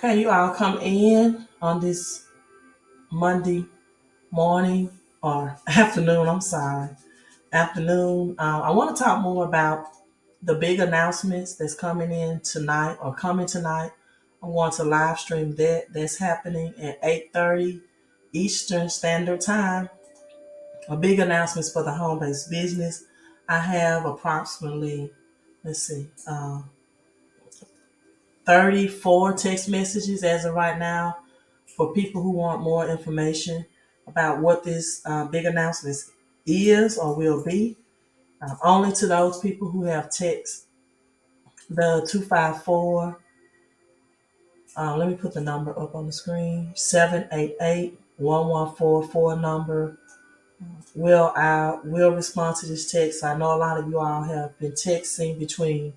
Okay, you all come in on this Monday morning or afternoon. I'm sorry, afternoon. I want to talk more about the big announcements that's coming in tonight or coming tonight. I'm going to live stream that. That's happening at 8:30 Eastern Standard Time. A big announcements for the home-based business. I have approximately, let's see, 34 text messages as of right now for people who want more information about what this big announcement is or will be. Only to those people who have text the 254. Let me put the number up on the screen. 788-1144 number. Will respond to this text. I know a lot of you all have been texting between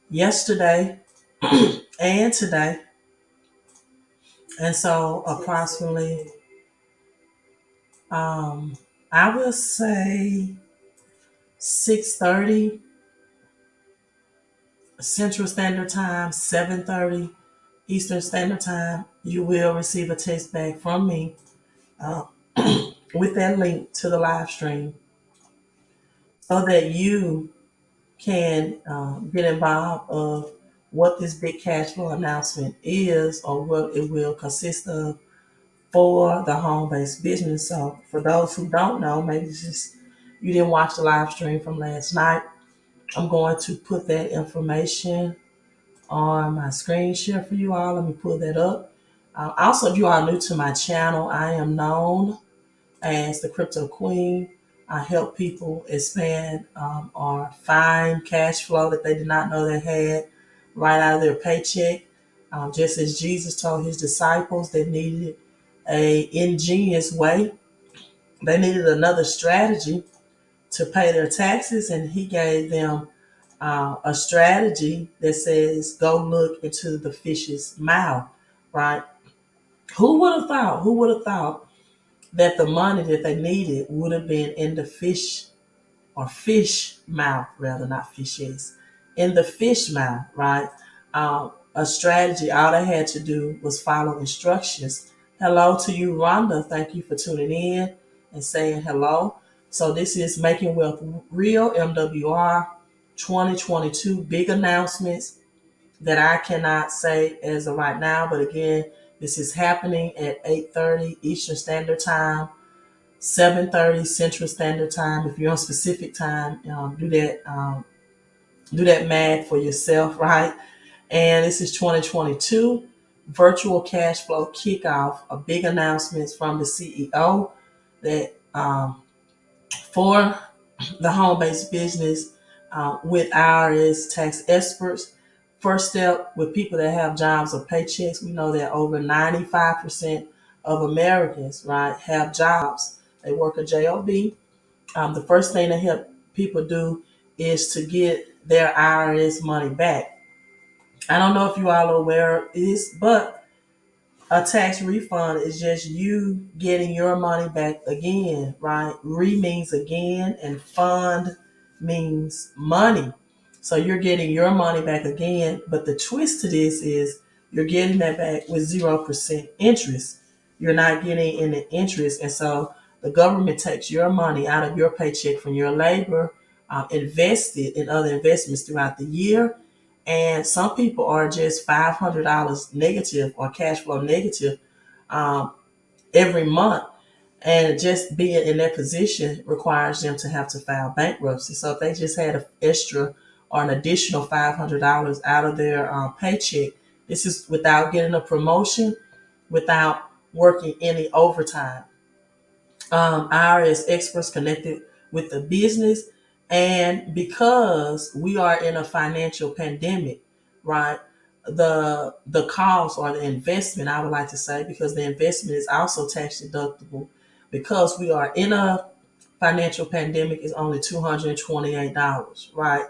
yesterday and today. And so approximately, I will say 6:30 Central Standard Time, 7:30 Eastern Standard Time, you will receive a text back from me uh, with that link to the live stream so that you can get involved of what this big cash flow announcement is or what it will consist of for the home-based business. So for those who don't know, maybe it's just you didn't watch the live stream from last night, I'm going to put that information on my screen share for you all. Let me pull that up. Also, if you are new to my channel, I am known as the Crypto Queen. I help people expand or find cash flow that they did not know they had right out of their paycheck. Just as Jesus told his disciples they needed a ingenious way, they needed another strategy to pay their taxes, and he gave them a strategy that says go look into the fish's mouth, right? Who would have thought? Who would have thought that the money that they needed would have been in the fish or fish mouth, rather, not fishes, in the fish mouth, right? A strategy, all they had to do was follow instructions. Hello to you, Rhonda. Thank you for tuning in and saying hello. So this is Making Wealth Real, MWR 2022, big announcements that I cannot say as of right now. But again, this is happening at 8:30 Eastern Standard Time, 7:30 Central Standard Time. If you're on specific time, do that math for yourself, right? And this is 2022 virtual cash flow kickoff. A big announcements from the CEO that for the home-based business with IRS tax experts. First step with people that have jobs or paychecks. We know that over 95% of Americans, right, have jobs. They work a job. The first thing to help people do is to get their IRS money back. I don't know if you all are aware of this, but a tax refund is just you getting your money back again, right? Re means again, and fund means money. So you're getting your money back again, but the twist to this is you're getting that back with 0% interest. You're not getting any interest. And so the government takes your money out of your paycheck from your labor, invested in other investments throughout the year, and some people are just $500 negative or cash flow negative um, every month. And just being in that position requires them to have to file bankruptcy. So if they just had an extra or an additional $500 out of their paycheck, this is without getting a promotion, without working any overtime. IRS experts connected with the business. And because we are in a financial pandemic, right? The cost or the investment, I would like to say, because the investment is also tax deductible, because we are in a financial pandemic, is only $228, right?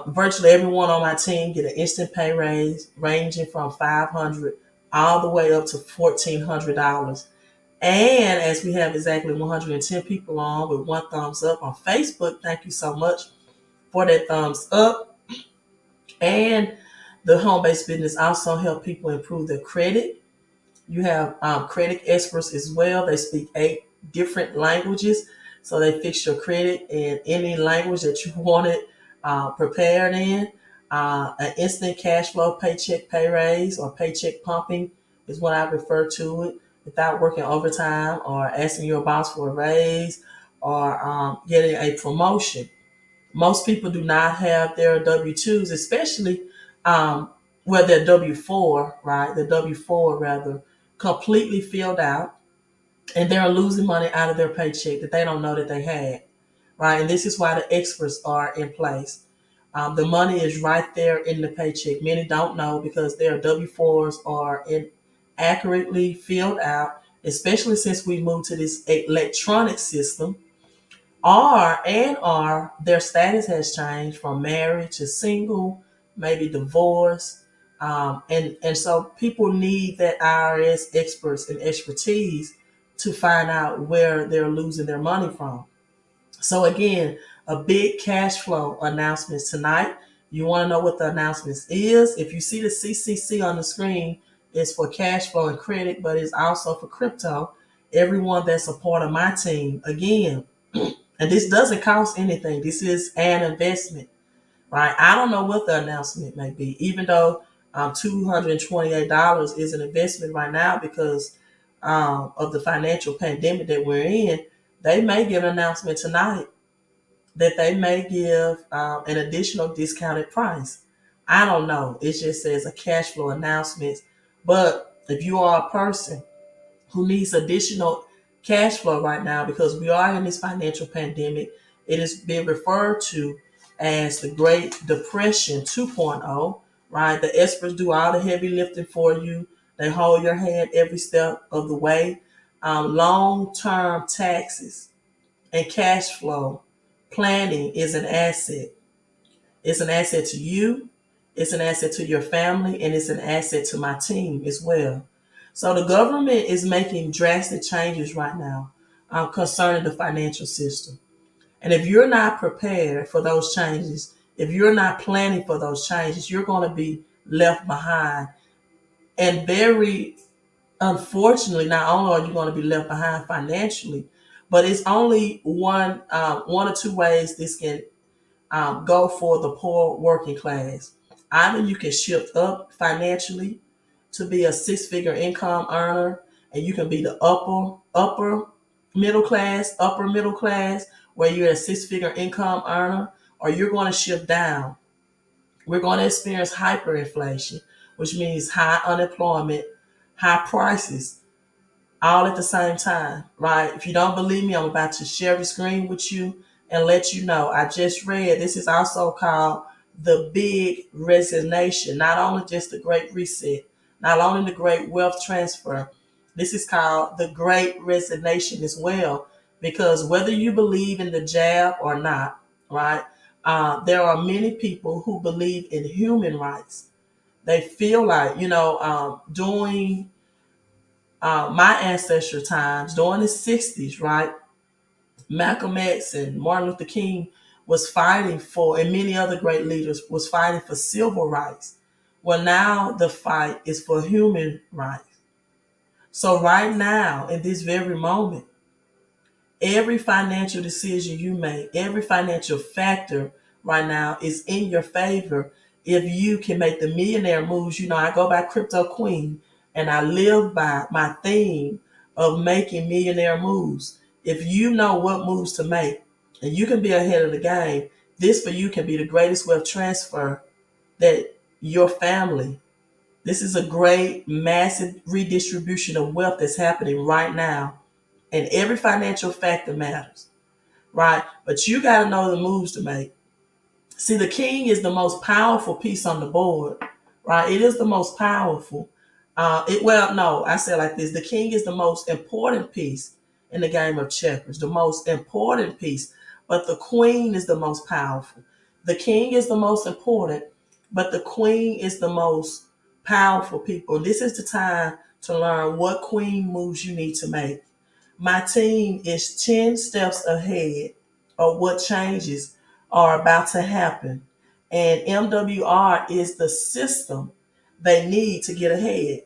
Virtually everyone on my team get an instant pay raise ranging from $500 all the way up to $1,400. And as we have exactly 110 people on with one thumbs up on Facebook, thank you so much for that thumbs up. And The home-based business also help people improve their credit. You have credit experts as well. They speak 8 different languages, so they fix your credit in any language that you want it prepared in. An instant cash flow, paycheck pay raise, or paycheck pumping is what I refer to it, without working overtime or asking your boss for a raise or getting a promotion. Most people do not have their W-2s, especially their W-4, right? The W-4 rather, completely filled out, and they're losing money out of their paycheck that they don't know that they had, right? And this is why the experts are in place. The money is right there in the paycheck. Many don't know because their W-4s are inaccurately filled out, especially since we moved to this electronic system, or their status has changed from married to single, maybe divorce. And so people need that IRS experts and expertise to find out where they're losing their money from. So again, a big cash flow announcement tonight. You want to know what the announcements is? If you see the CCC on the screen, it's for cash flow and credit, but it's also for crypto. Everyone that's a part of my team, again, and this doesn't cost anything. This is an investment, right? I don't know what the announcement may be, even though $228 is an investment right now because of the financial pandemic that we're in. They may give an announcement tonight that they may give an additional discounted price. I don't know. It just says a cash flow announcement. But if you are a person who needs additional cash flow right now, because we are in this financial pandemic, it is being referred to as the Great Depression 2.0, right? The experts do all the heavy lifting for you. They hold your hand every step of the way. Long-term taxes and cash flow planning is an asset. It's an asset to you, it's an asset to your family, and it's an asset to my team as well. So the government is making drastic changes right now concerning the financial system. And if you're not prepared for those changes, if you're not planning for those changes, you're going to be left behind. And very unfortunately, not only are you going to be left behind financially, but it's only one or two ways this can go for the poor working class. Either you can shift up financially to be a six-figure income earner, and you can be the upper middle class, where you're a six-figure income earner, or you're going to shift down. We're going to experience hyperinflation, which means high unemployment, high prices, all at the same time, right? If you don't believe me, I'm about to share the screen with you and let you know. I just read, this is also called the Big Resignation, not only just the Great Reset, not only the Great Wealth Transfer. This is called the Great Resignation as well, because whether you believe in the jab or not, right? There are many people who believe in human rights. They feel like, during my ancestral times, during the 60s, right? Malcolm X and Martin Luther King was fighting for, and many other great leaders was fighting for civil rights. Well, now the fight is for human rights. So right now, in this very moment, every financial decision you make, every financial factor right now is in your favor if you can make the millionaire moves. I go by Crypto Queen, and I live by my theme of making millionaire moves. If you know what moves to make and you can be ahead of the game, this for you can be the greatest wealth transfer that your family. This is a great, massive redistribution of wealth that's happening right now. And every financial factor matters, right? But you got to know the moves to make. See, the king is the most powerful piece on the board, right? It is the most powerful. No, I say it like this: the king is the most important piece in the game of checkers, the most important piece. But the queen is the most powerful. The king is the most important, but the queen is the most powerful people. This is the time to learn what queen moves you need to make. My team is 10 steps ahead of what changes are about to happen. And MWR is the system they need to get ahead.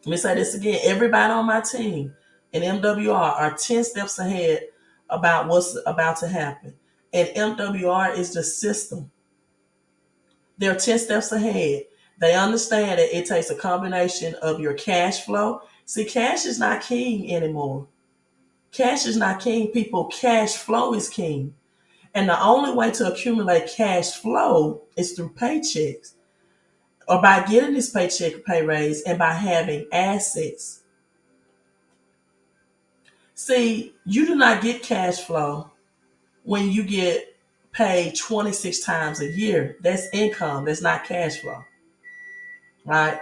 Let me say this again. Everybody on my team in MWR are 10 steps ahead about what's about to happen. And MWR is the system. They're 10 steps ahead. They understand that it takes a combination of your cash flow. See, cash is not king anymore. Cash is not king, people. Cash flow is king. And the only way to accumulate cash flow is through paychecks or by getting this paycheck pay raise and by having assets. See, you do not get cash flow when you get paid 26 times a year. That's income. That's not cash flow. Right?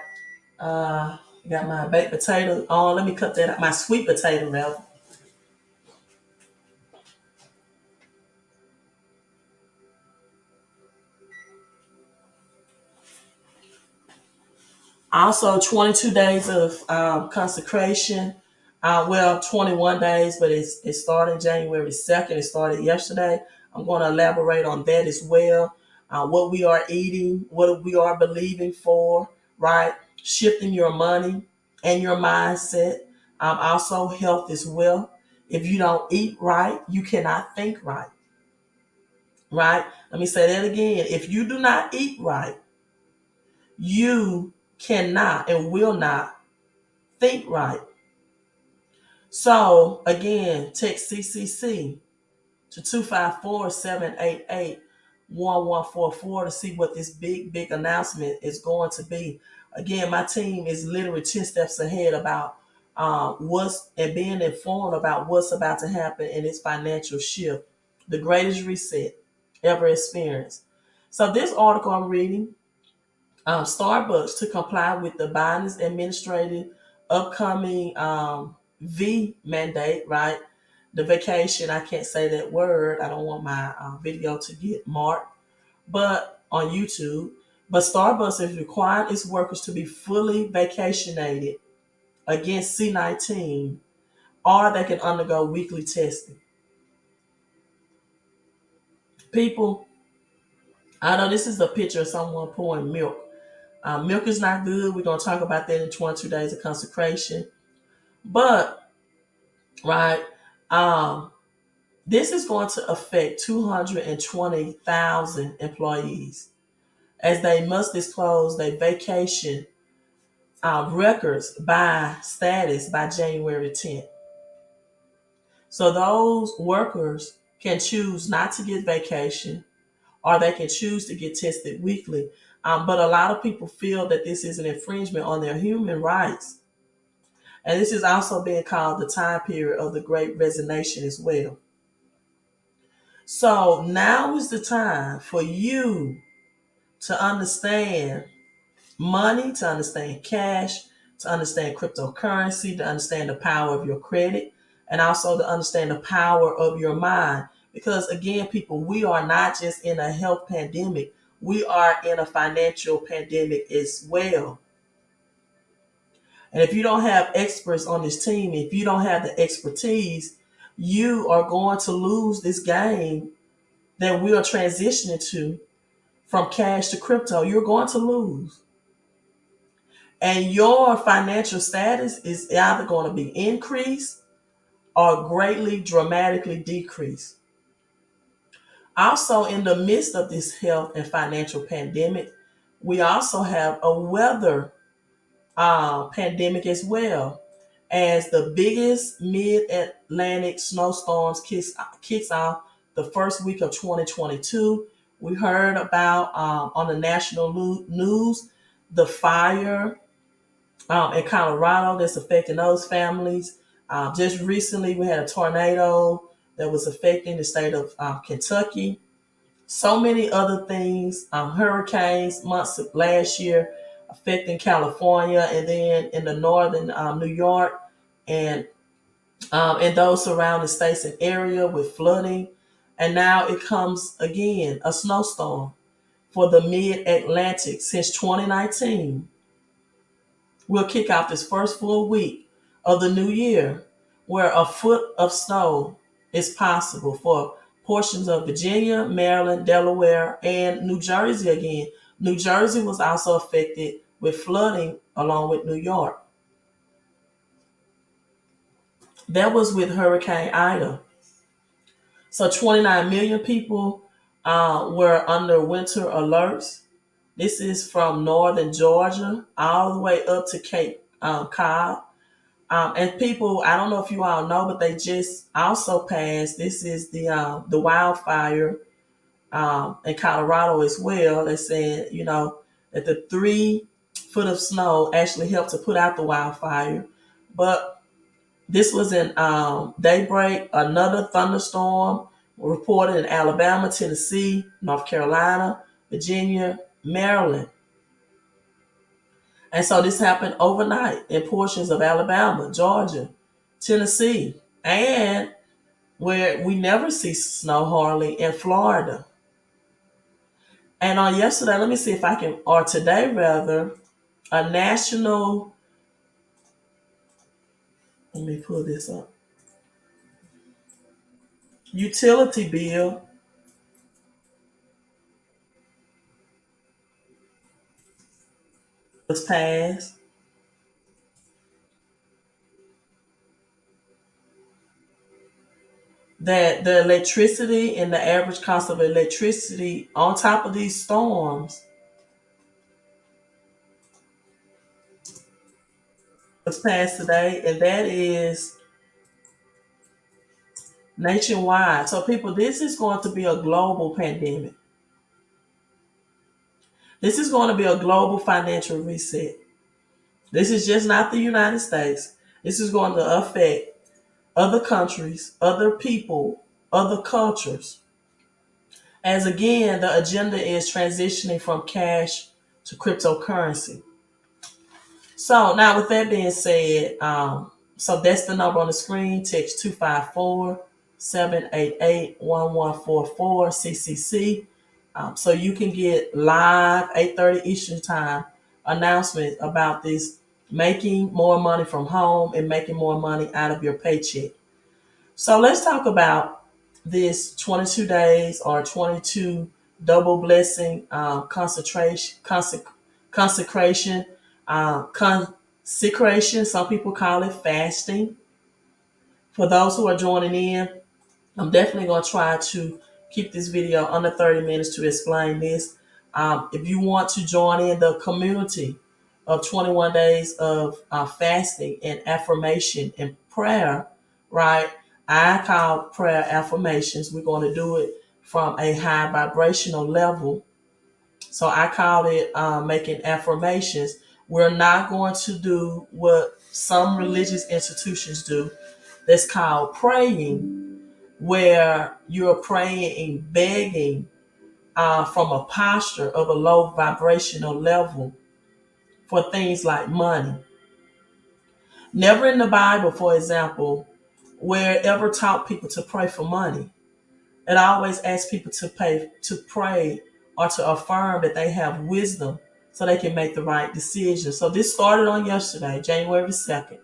Got my baked potato on. Let me cut that up. My sweet potato rather. Also, 22 days of consecration. 21 days, but it started January 2nd. It started yesterday. I'm going to elaborate on that as well. What we are eating, what we are believing for, right? Shifting your money and your mindset. Also, health as well. If you don't eat right, you cannot think right, right? Let me say that again. If you do not eat right, you cannot and will not think right. So again, text CCC to 254-788-1144 to see what this big announcement is going to be. Again, my team is literally 10 steps ahead about what's and being informed about what's about to happen in this financial shift, the greatest reset ever experienced. So this article I'm reading, Starbucks to comply with the Biden's administrative upcoming V mandate, right? The vacation, I can't say that word. I don't want my video to get marked, but on YouTube. But Starbucks is requiring its workers to be fully vaccinated against C-19, or they can undergo weekly testing. People, I know this is a picture of someone pouring milk. Milk is not good. We're going to talk about that in 22 days of consecration. But, right, um, this is going to affect 220,000 employees as they must disclose their vacation records by status by January 10th. So those workers can choose not to get vacation or they can choose to get tested weekly. But a lot of people feel that this is an infringement on their human rights. And this is also being called the time period of the Great Resignation as well. So now is the time for you to understand money, to understand cash, to understand cryptocurrency, to understand the power of your credit, and also to understand the power of your mind. Because again, people, we are not just in a health pandemic, we are in a financial pandemic as well. And if you don't have experts on this team, if you don't have the expertise, you are going to lose this game that we are transitioning to from cash to crypto. You're going to lose. And your financial status is either going to be increased or greatly, dramatically decreased. Also, in the midst of this health and financial pandemic, we also have a weather pandemic as well, as the biggest mid-Atlantic snowstorms kicks off the first week of 2022. We heard about on the national news the fire in Colorado that's affecting those families. Just recently, we had a tornado that was affecting the state of Kentucky. So many other things, hurricanes months of last year affecting California, and then in the northern New York and in those surrounding states and area with flooding. And now it comes again, a snowstorm for the mid-Atlantic since 2019. We'll kick off this first full week of the new year where a foot of snow is possible for portions of Virginia, Maryland, Delaware, and New Jersey again. New Jersey was also affected with flooding along with New York. That was with Hurricane Ida. So 29 million people were under winter alerts. This is from northern Georgia all the way up to Cape Cod. And people, I don't know if you all know, but they just also passed. This is the wildfire in Colorado as well. They said, that the 3 foot of snow actually helped to put out the wildfire. But this was in daybreak. Another thunderstorm reported in Alabama, Tennessee, North Carolina, Virginia, Maryland. And so this happened overnight in portions of Alabama, Georgia, Tennessee, and where we never see snow hardly in Florida. And on yesterday, let me see if I can, or today rather, a national, let me pull this up, utility bill was passed that the electricity and the average cost of electricity on top of these storms was passed today, and that is nationwide. So, people, this is going to be a global pandemic. This is going to be a global financial reset. This is just not the United States. This is going to affect other countries, other people, other cultures. As again, the agenda is transitioning from cash to cryptocurrency. So now with that being said, so that's the number on the screen. Text 254-788-1144 CCC. So you can get live 8:30 Eastern time announcement about this making more money from home and making more money out of your paycheck. So let's talk about this 22 days or 22 double blessing consecration, consecration. Some people call it fasting. For those who are joining in, I'm definitely going to try to keep this video under 30 minutes to explain this. If you want to join in the community of 21 days of fasting and affirmation and prayer, right? I call prayer affirmations. We're going to do it from a high vibrational level. So I call it making affirmations. We're not going to do what some religious institutions do. That's called praying, where you're praying and begging from a posture of a low vibrational level for things like money. Never in the Bible, for example, where it ever taught people to pray for money. It always asks people to pray or to affirm that they have wisdom so they can make the right decision. So this started on yesterday, January 2nd.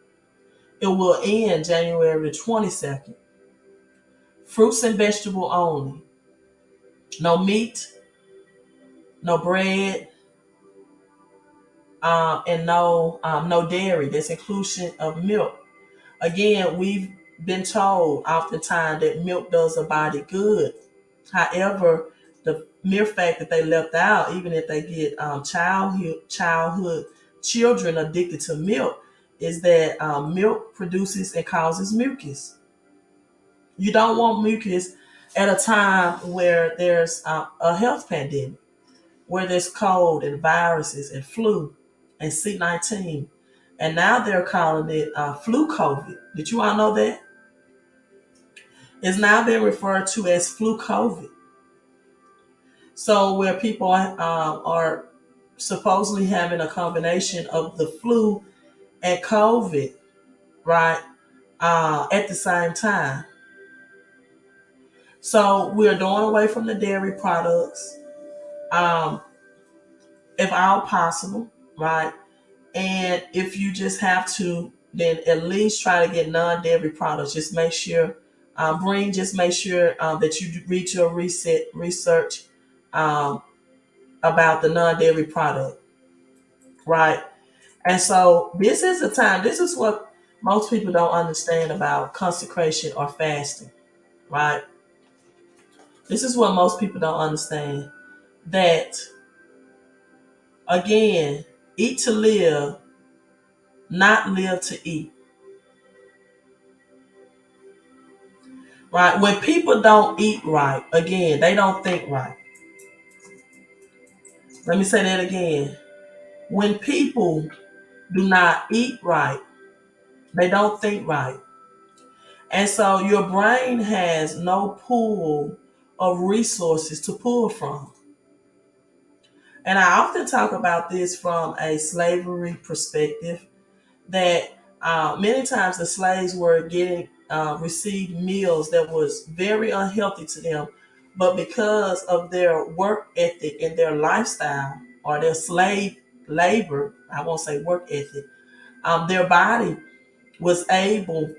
It will end January 22nd. Fruits and vegetable only. No meat, no bread, and no dairy. That's inclusion of milk. Again, we've been told oftentimes that milk does a body good. However, the mere fact that they left out, even if they get childhood children addicted to milk, is that milk produces and causes mucus. You don't want mucus at a time where there's a health pandemic, where there's cold and viruses and flu and C-19. And now they're calling it flu COVID. Did you all know that? It's now being referred to as flu COVID. So where people are supposedly having a combination of the flu and COVID, right, at the same time. So we're doing away from the dairy products, um, if all possible, right? And if you just have to, then at least try to get non-dairy products. Just make sure Just make sure that you read your research um, about the non-dairy product, right? And so this is a time, this is what most people don't understand about consecration or fasting, right? This is what most people don't understand. That, again, eat to live, not live to eat, right? When people don't eat right, again, they don't think right. Let me say that again. When people do not eat right, they don't think right. And so your brain has no pool of resources to pull from. And I often talk about this from a slavery perspective, that many times the slaves were getting received meals that was very unhealthy to them, but because of their work ethic and their lifestyle, or their slave labor, I won't say work ethic, their body was able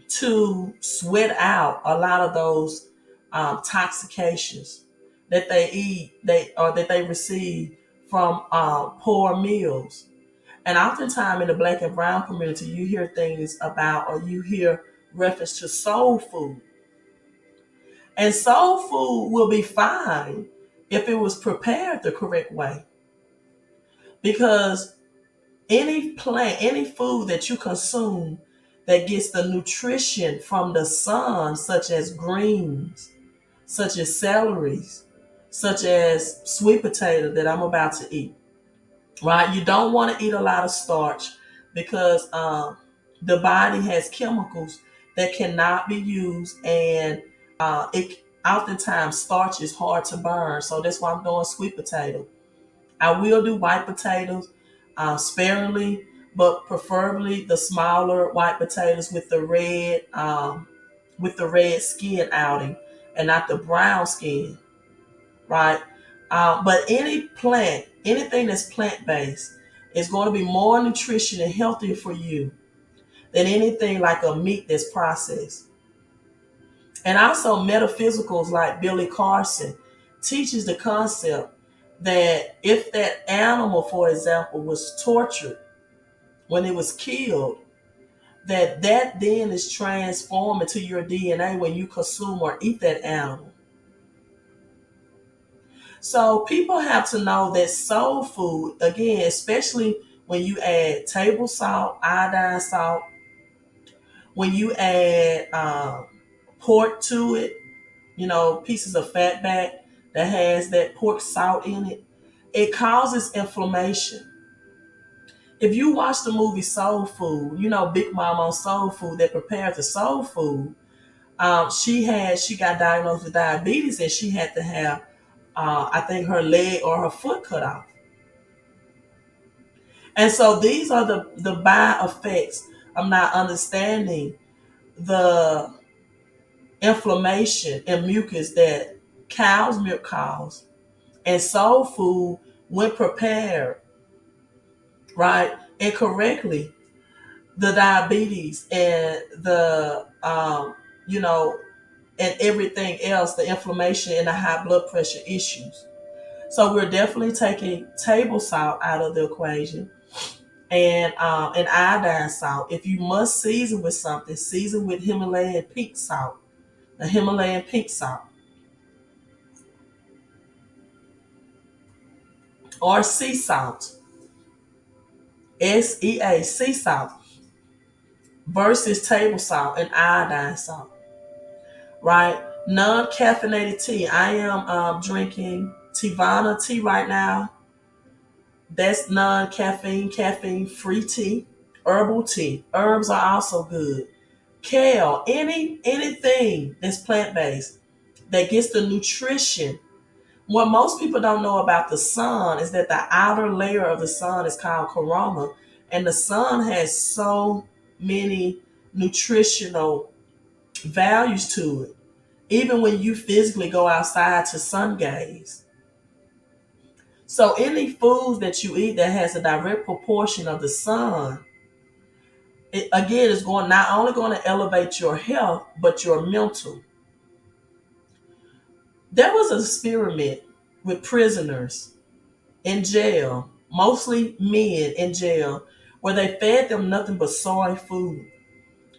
to sweat out a lot of those toxications that they eat, that they receive from poor meals. And oftentimes in the black and brown community, you hear things about, or you hear reference to soul food. And soul food will be fine if it was prepared the correct way. Because any plant, any food that you consume that gets the nutrition from the sun, such as greens, such as celeries, such as sweet potato that I'm about to eat, right? You don't want to eat a lot of starch, because the body has chemicals that cannot be used, and it oftentimes starch is hard to burn. So that's why I'm doing sweet potato. I will do white potatoes sparingly, but preferably the smaller white potatoes with the red skin outing, and not the brown skin, right? But anything that's plant based is going to be more nutrition and healthier for you than anything like a meat that's processed. And also, metaphysicals like Billy Carson teaches the concept that if that animal, for example, was tortured when it was killed, that then is transformed into your DNA when you consume or eat that animal. So people have to know that soul food, again, especially when you add table salt, iodine salt, when you add pork to it, pieces of fat back that has that pork salt in it, it causes inflammation. If you watch the movie Soul Food, Big Mom on Soul Food that prepared the soul food, she got diagnosed with diabetes, and she had to have, I think, her leg or her foot cut off. And so these are the by effects of not understanding the inflammation and mucus that cow's milk cause. And soul food, when prepared right and correctly, the diabetes and the and everything else, the inflammation and the high blood pressure issues. So we're definitely taking table salt out of the equation, and iodine salt. If you must season with something, season with Himalayan pink salt, the Himalayan pink salt, or sea salt, sea salt, versus table salt and iodine salt, right? Non-caffeinated tea. I am drinking Tivana tea right now. That's non-caffeine, caffeine-free tea. Herbal tea. Herbs are also good. Kale, anything that's plant-based that gets the nutrition. What most people don't know about the sun is that the outer layer of the sun is called corona, and the sun has so many nutritional values to it, even when you physically go outside to sun gaze. So any foods that you eat that has a direct proportion of the sun It, again, is going not only going to elevate your health, but your mental. There was an experiment with prisoners in jail, mostly men in jail, where they fed them nothing but soy food.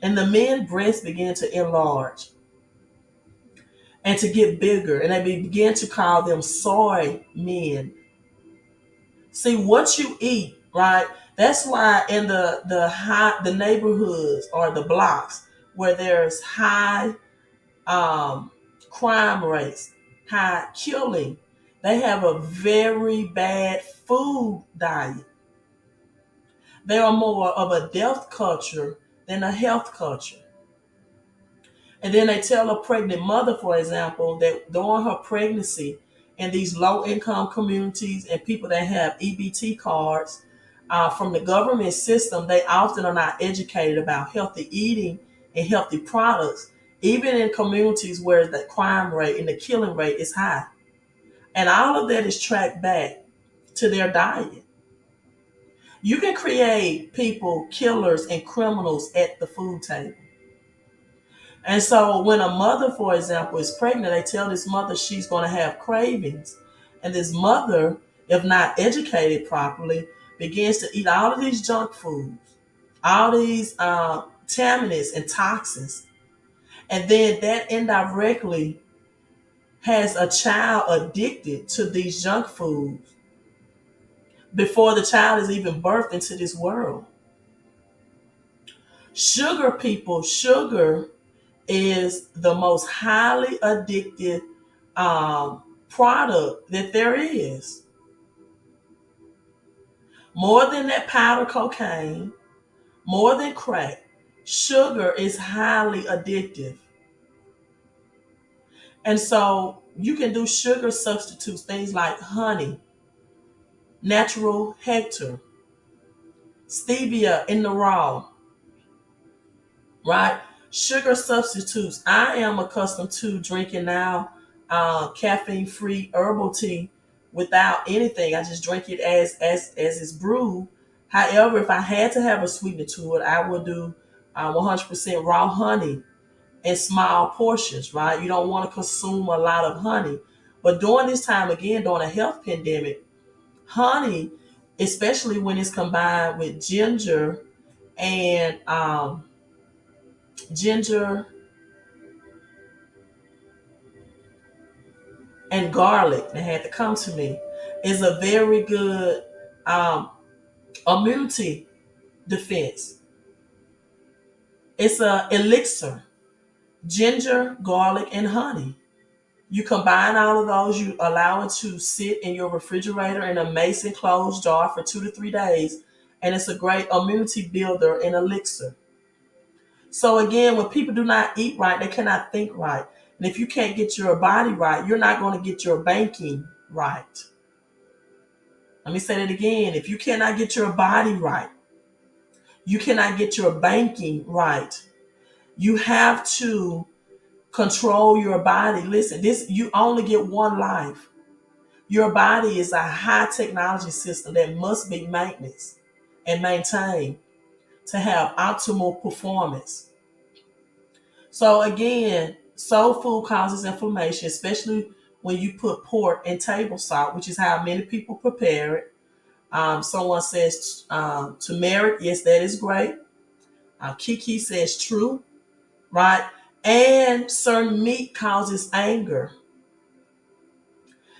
And the men's breasts began to enlarge and to get bigger. And they began to call them soy men. See what you eat, right? That's why in the neighborhoods or the blocks where there's high um, crime rates, high killing, they have a very bad food diet. They are more of a death culture than a health culture. And then they tell a pregnant mother, for example, that during her pregnancy in these low income communities and people that have EBT cards from the government system, they often are not educated about healthy eating and healthy products, even in communities where the crime rate and the killing rate is high. And all of that is tracked back to their diet. You can create people, killers, and criminals at the food table. And so when a mother, for example, is pregnant, they tell this mother she's going to have cravings. And this mother, if not educated properly, begins to eat all of these junk foods, all these contaminants and toxins. And then that indirectly has a child addicted to these junk foods before the child is even birthed into this world. Sugar is the most highly addictive product that there is. More than that powder cocaine, more than crack, sugar is highly addictive. And so you can do sugar substitutes, things like honey, natural nectar, stevia in the raw, right? Sugar substitutes. I am accustomed to drinking now caffeine-free herbal tea without anything. I just drink it as it's brewed. However, if I had to have a sweetener to it, I would do 100% raw honey in small portions, right? You don't want to consume a lot of honey. But during this time, again, during a health pandemic, honey, especially when it's combined with and ginger and garlic that had to come to me, is a very good um, immunity defense. It's a elixir, ginger, garlic, and honey. You combine all of those, you allow it to sit in your refrigerator in a mason closed jar for 2 to 3 days, and it's a great immunity builder and elixir. So again, when people do not eat right, they cannot think right. And if you can't get your body right, you're not going to get your banking right. Let me say that again. If you cannot get your body right, you cannot get your banking right. You have to control your body. Listen, this you only get one life. Your body is a high technology system that must be maintenance and maintained to have optimal performance. So again, soul food causes inflammation, especially when you put pork in table salt, which is how many people prepare it. Someone says turmeric. Yes, that is great. Kiki says true, right? And certain meat causes anger.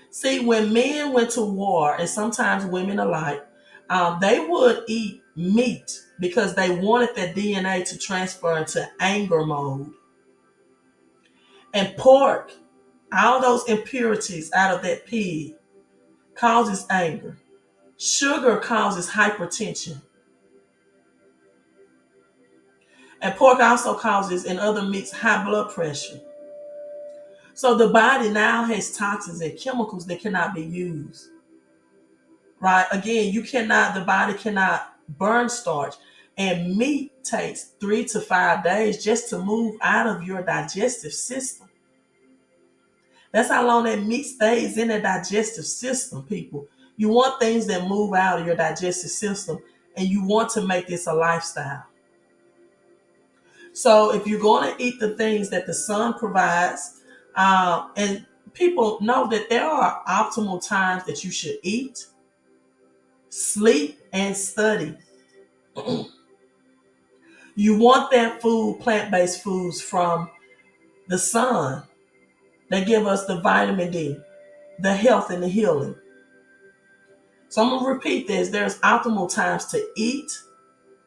See, when men went to war, and sometimes women alike, they would eat meat because they wanted their DNA to transfer into anger mode. And pork, all those impurities out of that pig, causes anger. Sugar causes hypertension. And pork also causes, in other meats, high blood pressure. So the body now has toxins and chemicals that cannot be used. Right? Again, the body cannot burn starch. And meat takes 3 to 5 days just to move out of your digestive system. That's how long that meat stays in the digestive system, people. You want things that move out of your digestive system, and you want to make this a lifestyle. So if you're going to eat the things that the sun provides, and people know that there are optimal times that you should eat, sleep, and study. You want that food, plant-based foods from the sun that give us the vitamin D, the health and the healing. So I'm going to repeat this. There's optimal times to eat,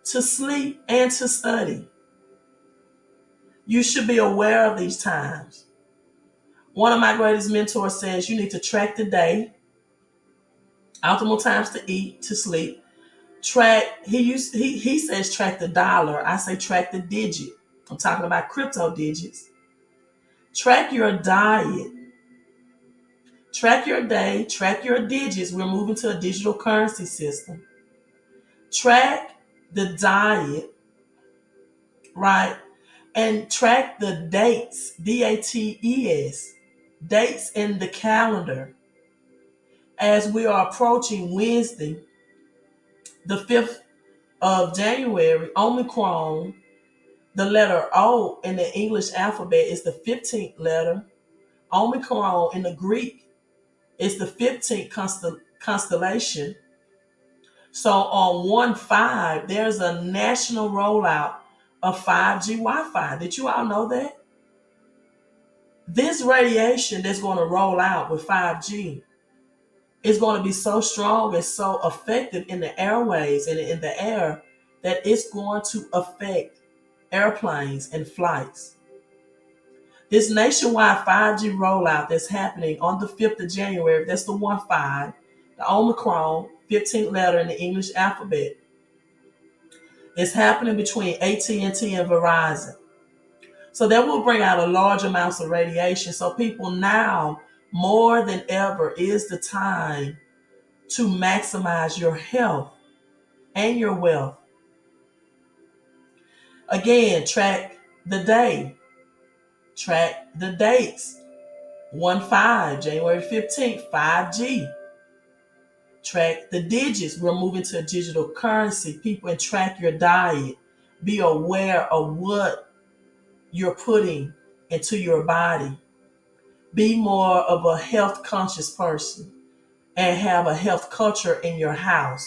to sleep, and to study. You should be aware of these times. One of my greatest mentors says you need to track the day, optimal times to eat, to sleep. He says track the dollar. I say track the digit. I'm talking about crypto digits. Track your diet. Track your day, track your digits. We're moving to a digital currency system. Track the diet, right? And track the dates, dates, dates in the calendar. As we are approaching Wednesday, the 5th of January, Omicron, the letter O in the English alphabet is the 15th letter. Omicron in the Greek is the 15th constellation. So on 1/5, there's a national rollout of 5G Wi-Fi. Did you all know that? This radiation that's going to roll out with 5G is going to be so strong and so effective in the airways and in the air that it's going to affect airplanes and flights. This nationwide 5G rollout that's happening on the 5th of January, that's the 1/5, the Omicron, 15th letter in the English alphabet, is happening between AT&T and Verizon. So that will bring out a large amounts of radiation. So people now, more than ever, is the time to maximize your health and your wealth. Again, track the day, track the dates. 1/5, January 15th, 5G. Track the digits. We're moving to a digital currency. People, and track your diet. Be aware of what you're putting into your body. Be more of a health conscious person and have a health culture in your house.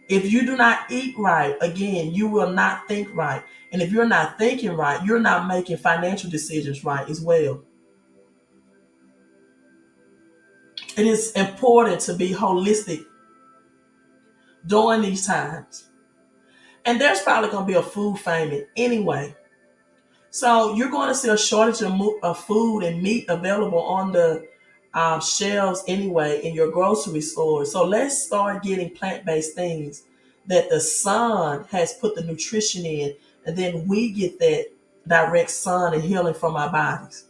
If you do not eat right, again, you will not think right. And if you're not thinking right, you're not making financial decisions right as well. It is important to be holistic during these times. And there's probably going to be a food famine anyway. So you're going to see a shortage of food and meat available on the shelves anyway in your grocery store. So let's start getting plant-based things that the sun has put the nutrition in, and then we get that direct sun and healing from our bodies.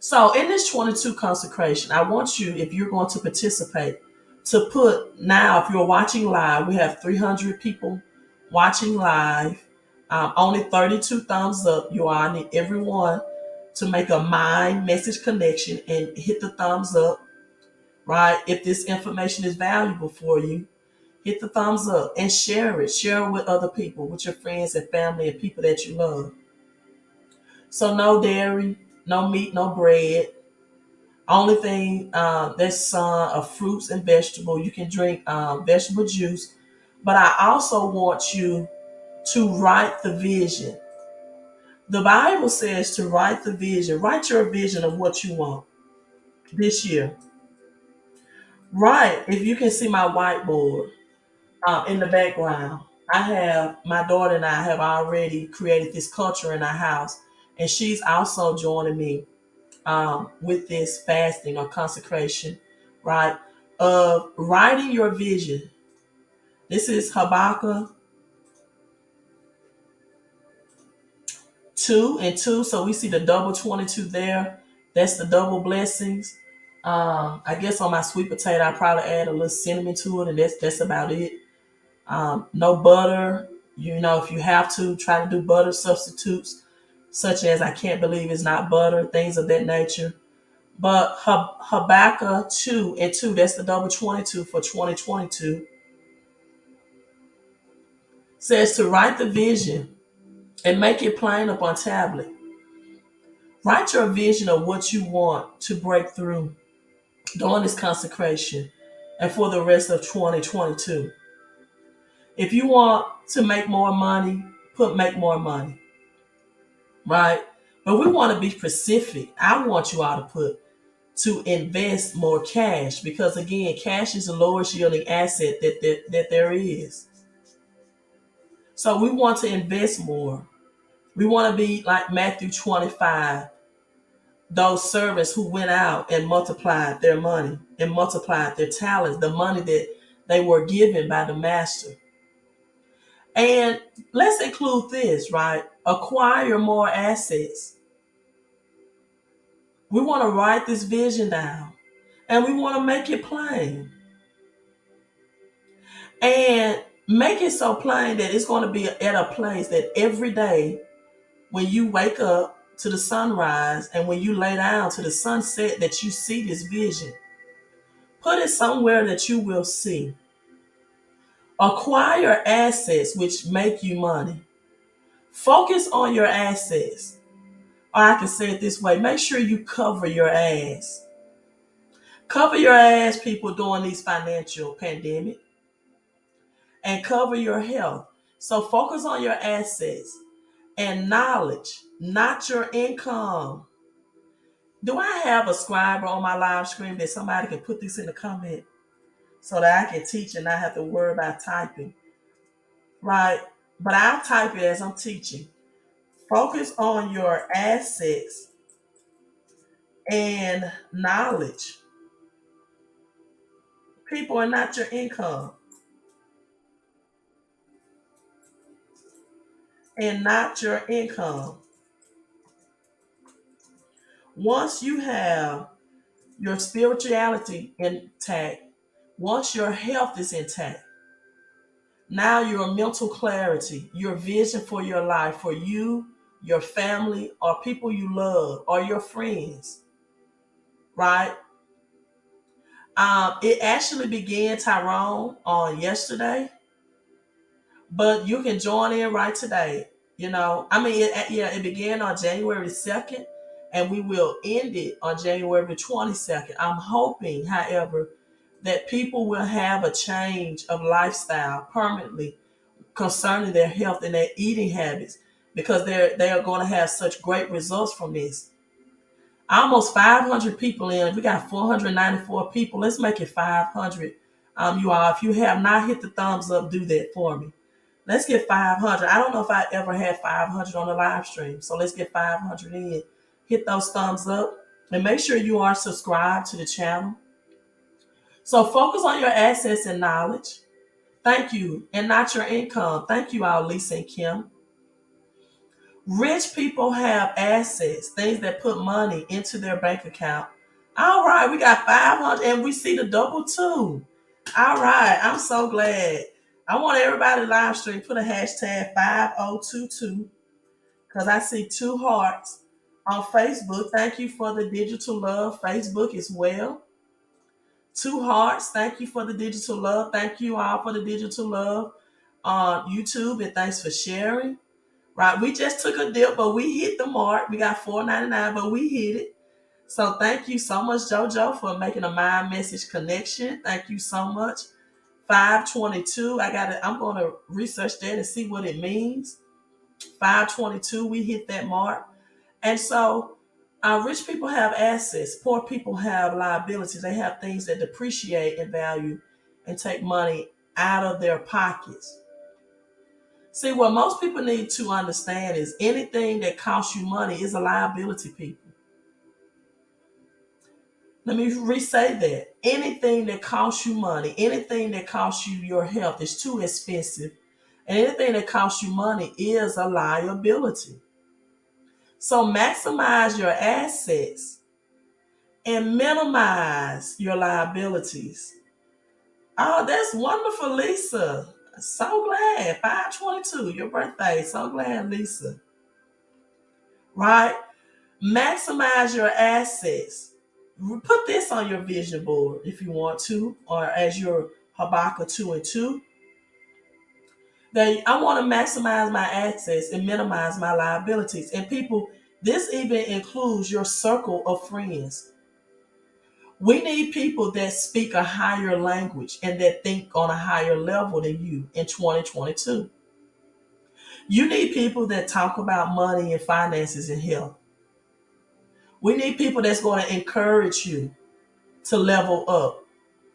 So in this 22 consecration, I want you, if you're going to participate, to put now, if you're watching live, we have 300 people watching live. Only 32 thumbs up. You all, I need everyone to make a mind message connection and hit the thumbs up, right? If this information is valuable for you, hit the thumbs up and share it. Share it with other people, with your friends and family and people that you love. So no dairy, no meat, no bread. Only thing that's of fruits and vegetables. You can drink vegetable juice. But I also want you to write the vision. The Bible says to write the vision. Write your vision of what you want this year. Right. If you can see my whiteboard in the background, I have my daughter and I have already created this culture in our house, and she's also joining me with this fasting or consecration, right? Of writing your vision. This is Habakkuk 2 and 2. So we see the double 22 there. That's the double blessings. I guess on my sweet potato, I probably add a little cinnamon to it, and that's about it. No butter. You know, if you have to, try to do butter substitutes, such as I can't believe it's not butter, things of that nature. But Habakkuk 2 and 2, that's the double 22 for 2022, says to write the vision and make it plain up on tablet. Write your vision of what you want to break through during this consecration and for the rest of 2022. If you want to make more money, put make more money, right? But we want to be specific. I want you all to put to invest more cash because again, cash is the lowest yielding asset that there is. So we want to invest more. We want to be like Matthew 25, those servants who went out and multiplied their money and multiplied their talents, the money that they were given by the master. And let's include this, right? Acquire more assets. We want to write this vision down and we want to make it plain. And make it so plain that it's going to be at a place that every day when you wake up to the sunrise and when you lay down to the sunset that you see this vision. Put it somewhere that you will see. Acquire assets which make you money. Focus on your assets. Or I can say it this way, make sure you cover your ass. Cover your ass, people, during these financial pandemic. And cover your health. So focus on your assets and knowledge, not your income. Do I have a scribe on my live stream that somebody can put this in the comment so that I can teach and not have to worry about typing? Right? But I'll type it as I'm teaching. Focus on your assets and knowledge. People are not your income and not your income. Once you have your spirituality intact, once your health is intact, now your mental clarity, your vision for your life, for you, your family, or people you love, or your friends, right? It actually began, Tyrone, on yesterday, but you can join in right today. It began on January 2nd, and we will end it on January 22nd. I'm hoping, however, that people will have a change of lifestyle permanently concerning their health and their eating habits because they are going to have such great results from this. Almost 500 people in. We got 494 people. Let's make it 500. You all, if you have not hit the thumbs up, do that for me. Let's get 500. I don't know if I ever had 500 on the live stream. So let's get 500 in. Hit those thumbs up and make sure you are subscribed to the channel. So focus on your assets and knowledge. Thank you. And not your income. Thank you all, Lisa and Kim. Rich people have assets, things that put money into their bank account. All right, we got 500 and we see the double two. All right, I'm so glad. I want everybody live stream, put a hashtag 5022 because I see two hearts on Facebook. Thank you for the digital love. Facebook as well. Two hearts. Thank you for the digital love. Thank you all for the digital love on YouTube, and thanks for sharing. Right, we just took a dip, but we hit the mark. We got $4.99, but we hit it. So thank you so much, JoJo, for making a mind message connection. Thank you so much. 522. I'm going to research that and see what it means. 522. We hit that mark, and so rich people have assets. Poor people have liabilities. They have things that depreciate in value and take money out of their pockets. See, what most people need to understand is anything that costs you money is a liability, people. Let me re-say that. Anything that costs you money, anything that costs you your health is too expensive. And anything that costs you money is a liability. So maximize your assets and minimize your liabilities. Oh, that's wonderful, Lisa. So glad. 522, your birthday. So glad, Lisa. Right? Maximize your assets. Put this on your vision board if you want to, or as your Habakkuk 2:2. I want to maximize my access and minimize my liabilities. And people, this even includes your circle of friends. We need people that speak a higher language and that think on a higher level than you in 2022. You need people that talk about money and finances and health. We need people that's going to encourage you to level up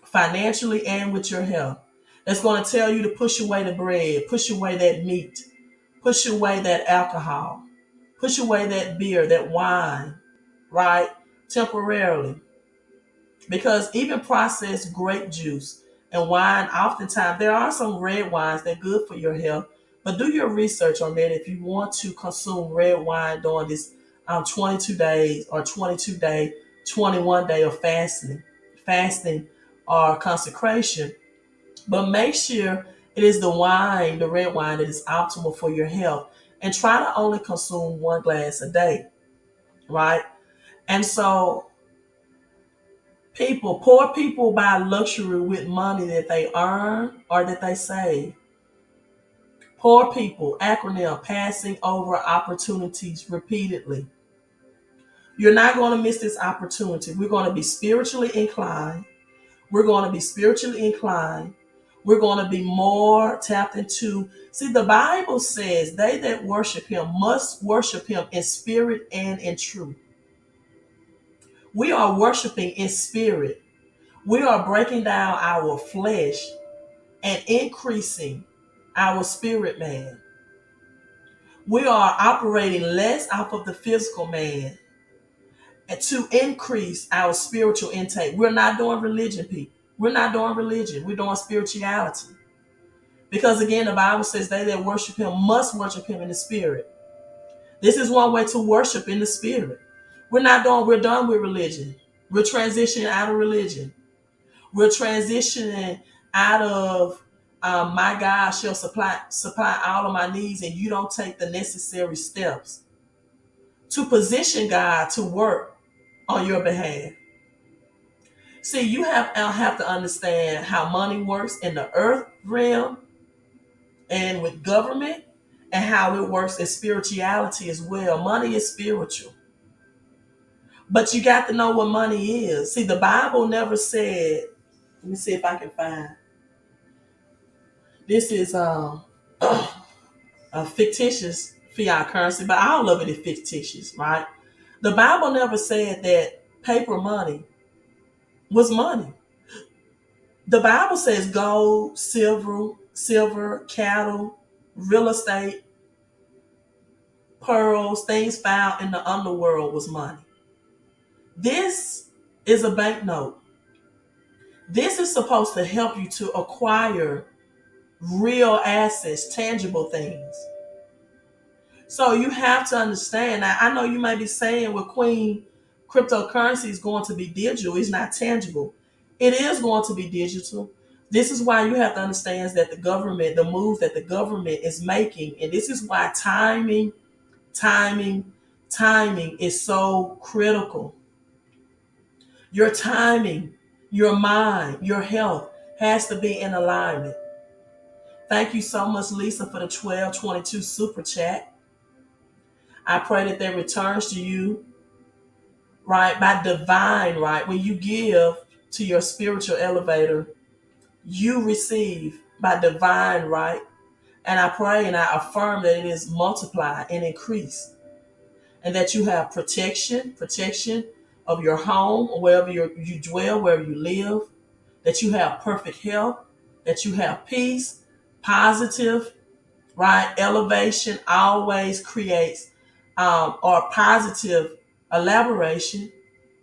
financially and with your health. That's going to tell you to push away the bread, push away that meat, push away that alcohol, push away that beer, that wine, right? Temporarily. Because even processed grape juice and wine, oftentimes there are some red wines that are good for your health, but do your research on that if you want to consume red wine during this 22 days or 22-day, 21-day of fasting or consecration. But make sure it is the wine, the red wine, that is optimal for your health. And try to only consume one glass a day, right? And so poor people buy luxury with money that they earn or that they save. Poor people, acronym, passing over opportunities repeatedly. You're not going to miss this opportunity. We're going to be spiritually inclined. We're going to be spiritually inclined. We're going to be more tapped into. See, the Bible says they that worship him must worship him in spirit and in truth. We are worshiping in spirit. We are breaking down our flesh and increasing our spirit man. We are operating less off of the physical man and to increase our spiritual intake. We're not doing religion, people. We're not doing religion. We're doing spirituality. Because again, the Bible says they that worship him must worship him in the spirit. This is one way to worship in the spirit. We're done with religion. We're transitioning out of religion. We're transitioning out of my God shall supply all of my needs, and you don't take the necessary steps to position God to work on your behalf. See, have to understand how money works in the earth realm and with government, and how it works in spirituality as well. Money is spiritual. But you got to know what money is. See, the Bible never said, let me see if I can find. This is a fictitious fiat currency, but all of it is fictitious, right? The Bible never said that paper money was money. The Bible says gold, silver, cattle, real estate, pearls, things found in the underworld was money. This is a banknote. This is supposed to help you to acquire real assets, tangible things. So you have to understand. Now, I know you may be saying, well, Queen, cryptocurrency is going to be digital. It's not tangible. It is going to be digital. This is why you have to understand that the move that the government is making, and this is why timing, timing is so critical. Your timing, your mind, your health has to be in alignment. Thank you so much, Lisa, for the 1222 super chat. I pray that that returns to you, right, by divine right. When you give to your spiritual elevator, you receive by divine right. And I pray and I affirm that it is multiplied and increased, and that you have protection of your home, or wherever you dwell, wherever you live, that you have perfect health, that you have peace, positive, right? Elevation always creates, or positive elaboration,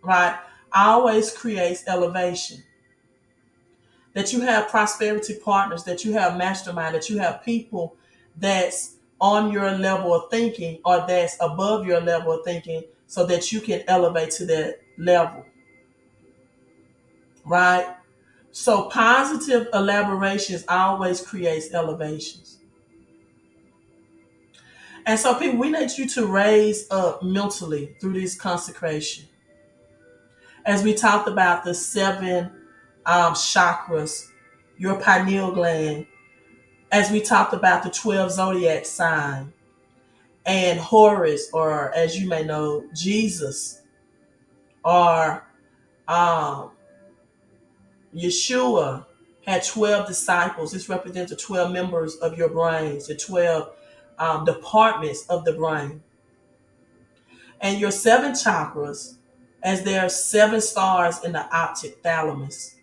right? Always creates elevation. That you have prosperity partners, that you have mastermind, that you have people that's on your level of thinking or that's above your level of thinking, so that you can elevate to that level, right? So positive elaborations always creates elevations. And so people, we need you to raise up mentally through this consecration. As we talked about the seven chakras, your pineal gland, as we talked about the 12 zodiac sign, and Horus, or as you may know, Jesus, or um, Yeshua had 12 disciples. This represents the 12 members of your brains, the 12 departments of the brain. And your seven chakras, as there are seven stars in the optic thalamus.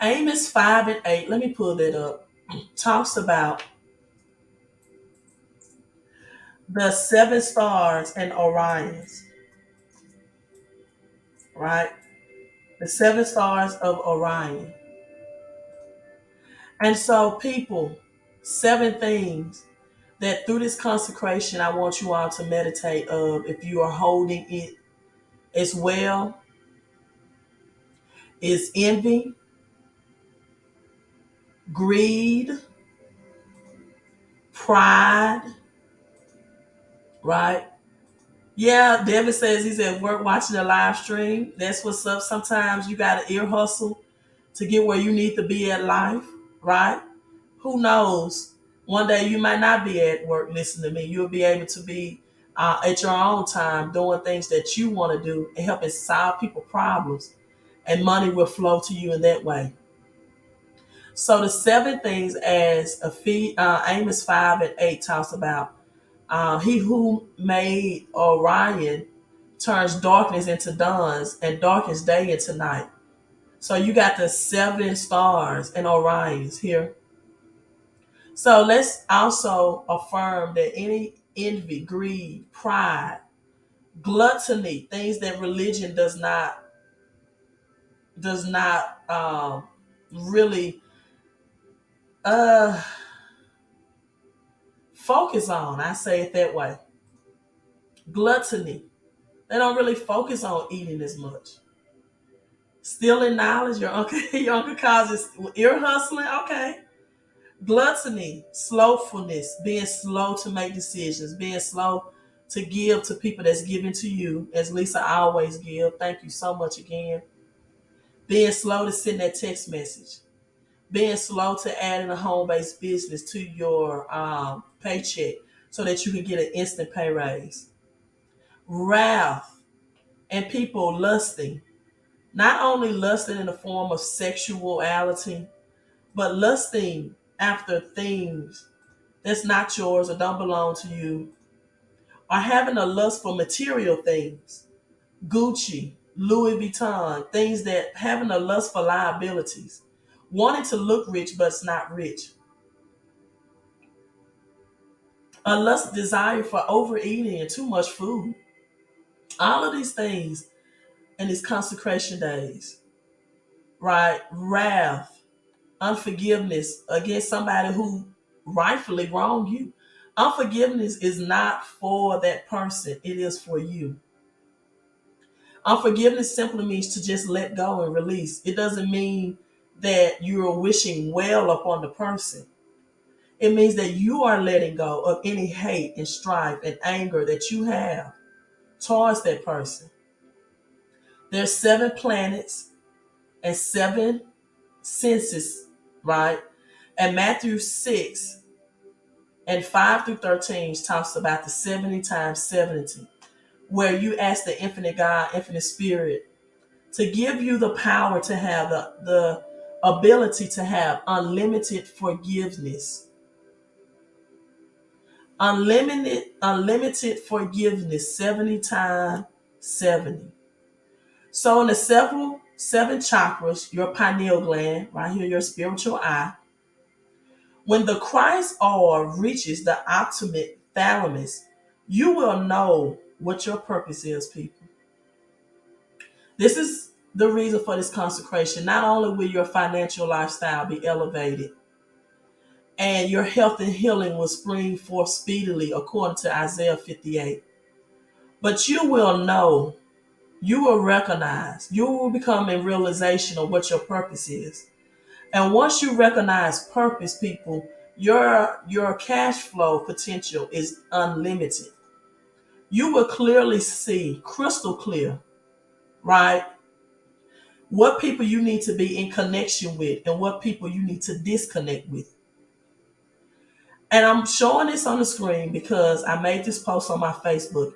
Amos 5 and 8, let me pull that up, talks about the seven stars and Orions, right? The seven stars of Orion. And so, people, seven things that through this consecration I want you all to meditate of, if you are holding it as well, is envy, greed, pride, right? Yeah, David says he's at work watching a live stream. That's what's up. Sometimes you got to ear hustle to get where you need to be at life, right? Who knows? One day you might not be at work listening to me. You'll be able to be at your own time doing things that you want to do and helping solve people problems, and money will flow to you in that way. So the seven things, as Amos 5 and 8 talks about, he who made Orion turns darkness into dawns and darkens day into night. So you got the seven stars and Orions here. So let's also affirm that any envy, greed, pride, gluttony, things that religion does not really uh focus on. I say it that way. Gluttony. They don't really focus on eating as much. Stealing knowledge, your uncle your uncle calls it ear hustling. Okay. Gluttony, slowfulness, being slow to make decisions, being slow to give to people that's giving to you, as Lisa always give. Thank you so much again. Being slow to send that text message. Being slow to add in a home-based business to your paycheck so that you can get an instant pay raise. Wrath and people lusting. Not only lusting in the form of sexuality, but lusting after things that's not yours or don't belong to you, or having a lust for material things, Gucci, Louis Vuitton, things that having a lust for liabilities, wanting to look rich but it's not rich, a lust desire for overeating and too much food. All of these things in these consecration days, right? Wrath, unforgiveness against somebody who rightfully wronged you. Unforgiveness is not for that person, it is for you. Unforgiveness simply means to just let go and release. It doesn't mean that you're wishing well upon the person. It means that you are letting go of any hate and strife and anger that you have towards that person. There's seven planets and seven senses, right? And Matthew 6 and 5 through 13 talks about the 70 times 70, where you ask the infinite God, infinite spirit, to give you the power to have the ability to have unlimited forgiveness. Unlimited forgiveness, 70 times 70. So in the seven chakras, your pineal gland, right here, your spiritual eye, when the Christ oil reaches the ultimate thalamus, you will know what your purpose is, people. This is the reason for this consecration. Not only will your financial lifestyle be elevated and your health and healing will spring forth speedily, according to Isaiah 58, but you will know, you will recognize, you will become in realization of what your purpose is. And once you recognize purpose, people, your cash flow potential is unlimited. You will clearly see, crystal clear, right? What people you need to be in connection with and what people you need to disconnect with. And I'm showing this on the screen because I made this post on my Facebook.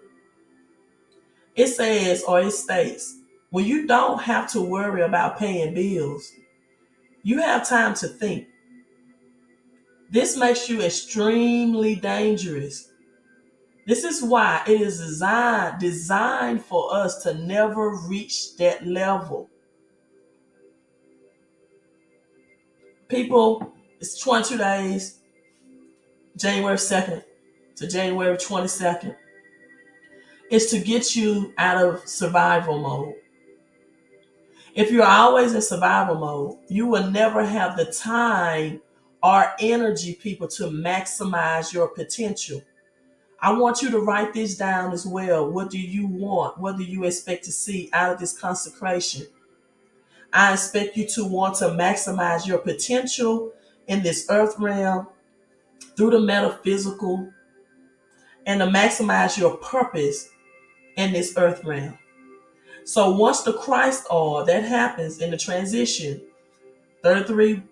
It says, or it states, when you don't have to worry about paying bills, you have time to think. This makes you extremely dangerous. This is why it is designed for us to never reach that level. People, it's 22 days, January 2nd to January 22nd. It's to get you out of survival mode. If you're always in survival mode, you will never have the time or energy, people, to maximize your potential. I want you to write this down as well. What do you want? What do you expect to see out of this consecration? I expect you to want to maximize your potential in this earth realm through the metaphysical and to maximize your purpose in this earth realm. So once the Christ oil that happens in the transition, 33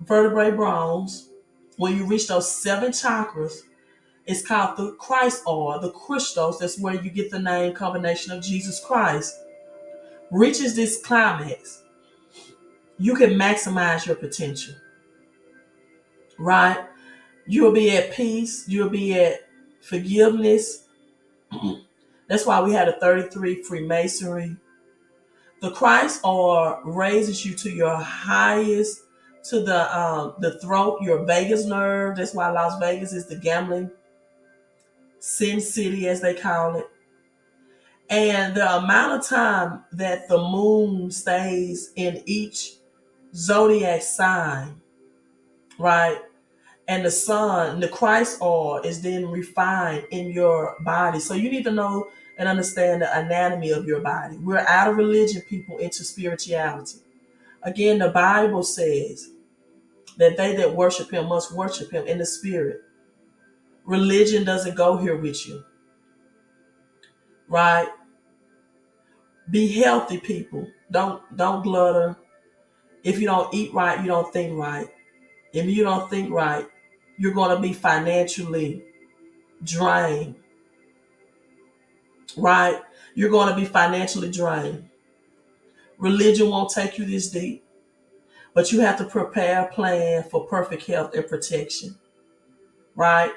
vertebrae bones, when you reach those 7 chakras, it's called the Christ oil, the Christos. That's where you get the name combination of Jesus Christ. Reaches this climax, you can maximize your potential, right? You'll be at peace. You'll be at forgiveness. That's why we had a 33 Freemasonry. The Christ oil raises you to your highest, to the throat, your vagus nerve. That's why Las Vegas is the gambling sin city, as they call it. And the amount of time that the moon stays in each zodiac sign, right? And the sun, the Christ oil is then refined in your body. So you need to know and understand the anatomy of your body. We're out of religion, people, into spirituality. Again, the Bible says that they that worship him must worship him in the spirit. Religion doesn't go here with you, right? Be healthy, people. Don't glutter. If you don't eat right, you don't think right. If you don't think right, you're going to be financially drained, right? You're going to be financially drained. Religion won't take you this deep, but you have to prepare a plan for perfect health and protection, right?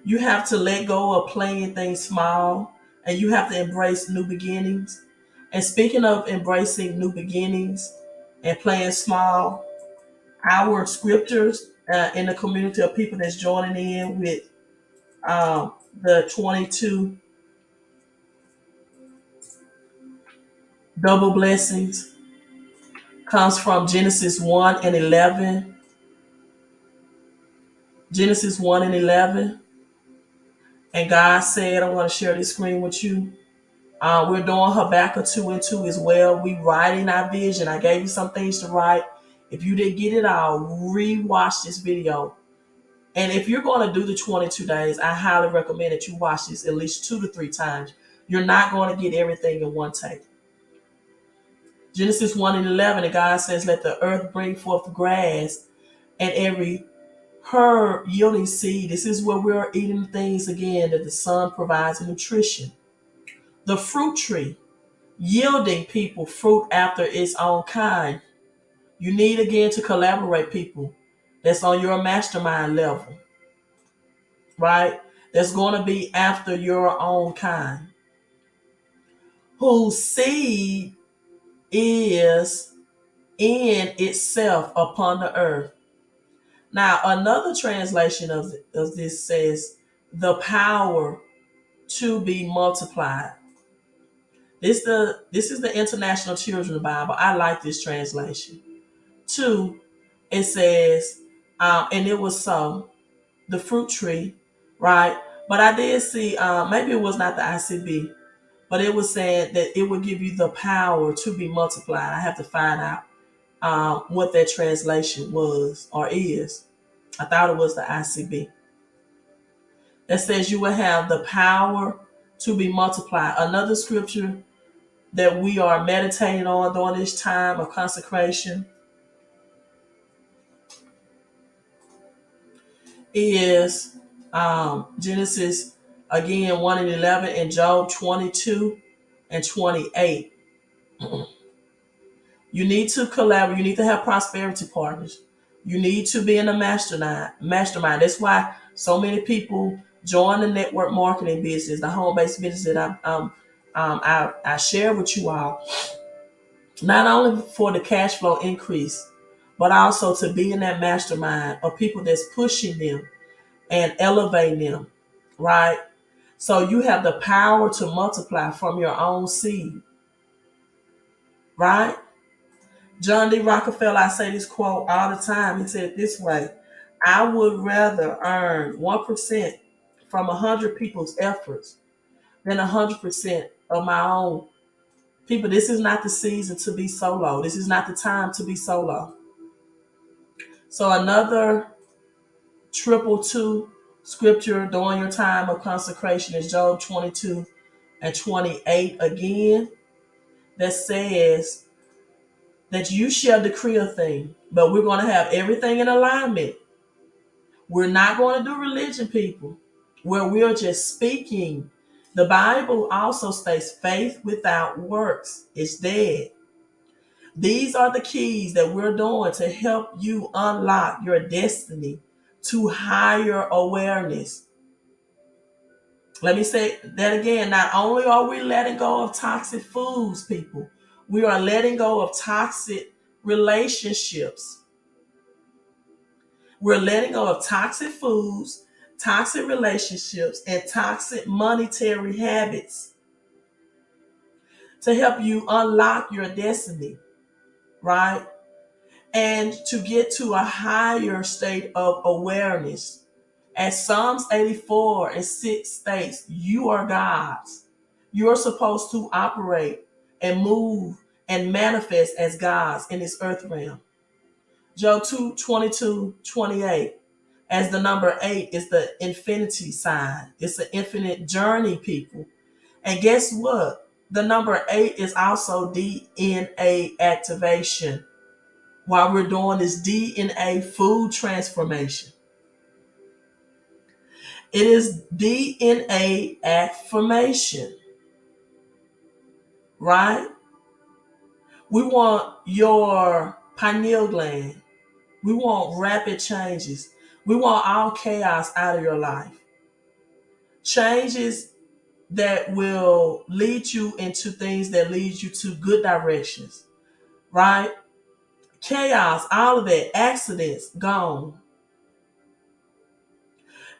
You have to let go of playing things small and you have to embrace new beginnings. And speaking of embracing new beginnings and playing small, our scriptures in the community of people that's joining in with the 22 double blessings comes from Genesis 1 and 11. Genesis 1 and 11. And God said, I'm going to share this screen with you. We're doing Habakkuk 2 and 2 as well. We writing our vision. I gave you some things to write. If you didn't get it all, re-watch this video. And if you're going to do the 22 days, I highly recommend that you watch this at least 2 to 3 times. You're not going to get everything in one take. Genesis 1 and 11, and God says, let the earth bring forth grass and every herb yielding seed. This is where we're eating things again that the sun provides nutrition. The fruit tree, yielding people fruit after its own kind. You need again to collaborate, people. That's on your mastermind level, right? That's going to be after your own kind. Whose seed is in itself upon the earth. Now, another translation of this says, the power to be multiplied. This is the International Children's Bible. I like this translation. 2, it says, and it was so, the fruit tree, right? But I did see, maybe it was not the ICB, but it was saying that it would give you the power to be multiplied. I have to find out what that translation was or is. I thought it was the ICB. That says you will have the power to be multiplied. Another scripture that we are meditating on during this time of consecration is Genesis again 1 and 11 and Job 22 and 28. You need to collaborate. You need to have prosperity partners. You need to be in a mastermind. Mastermind. That's why so many people join the network marketing business, the home-based business that I share with you all. Not only for the cash flow increase, but also to be in that mastermind of people that's pushing them and elevating them, right? So you have the power to multiply from your own seed, right? John D. Rockefeller, I say this quote all the time. He said it this way: I would rather earn 1% from 100 people's efforts than 100% of my own. People, this is not the season to be solo. This is not the time to be solo. So another triple two scripture during your time of consecration is Job 22 and 28 again, that says that you shall decree a thing, but we're going to have everything in alignment. We're not going to do religion, people, where we're just speaking. The Bible also states faith without works is dead. These are the keys that we're doing to help you unlock your destiny to higher awareness. Let me say that again. Not only are we letting go of toxic foods, people, we are letting go of toxic relationships. We're letting go of toxic foods, toxic relationships, and toxic monetary habits to help you unlock your destiny, right? And to get to a higher state of awareness. As Psalms 84 and 6 states, you are God's. You're supposed to operate and move and manifest as God's in this earth realm. Job 2, 22, 28. As the number 8 is the infinity sign. It's an infinite journey, people. And guess what? The number 8 is also DNA activation. While we're doing this DNA food transformation, it is DNA affirmation, right? We want your pineal gland. We want rapid changes. We want all chaos out of your life. Changes that will lead you into things that lead you to good directions, right? Chaos, all of that, accidents, gone.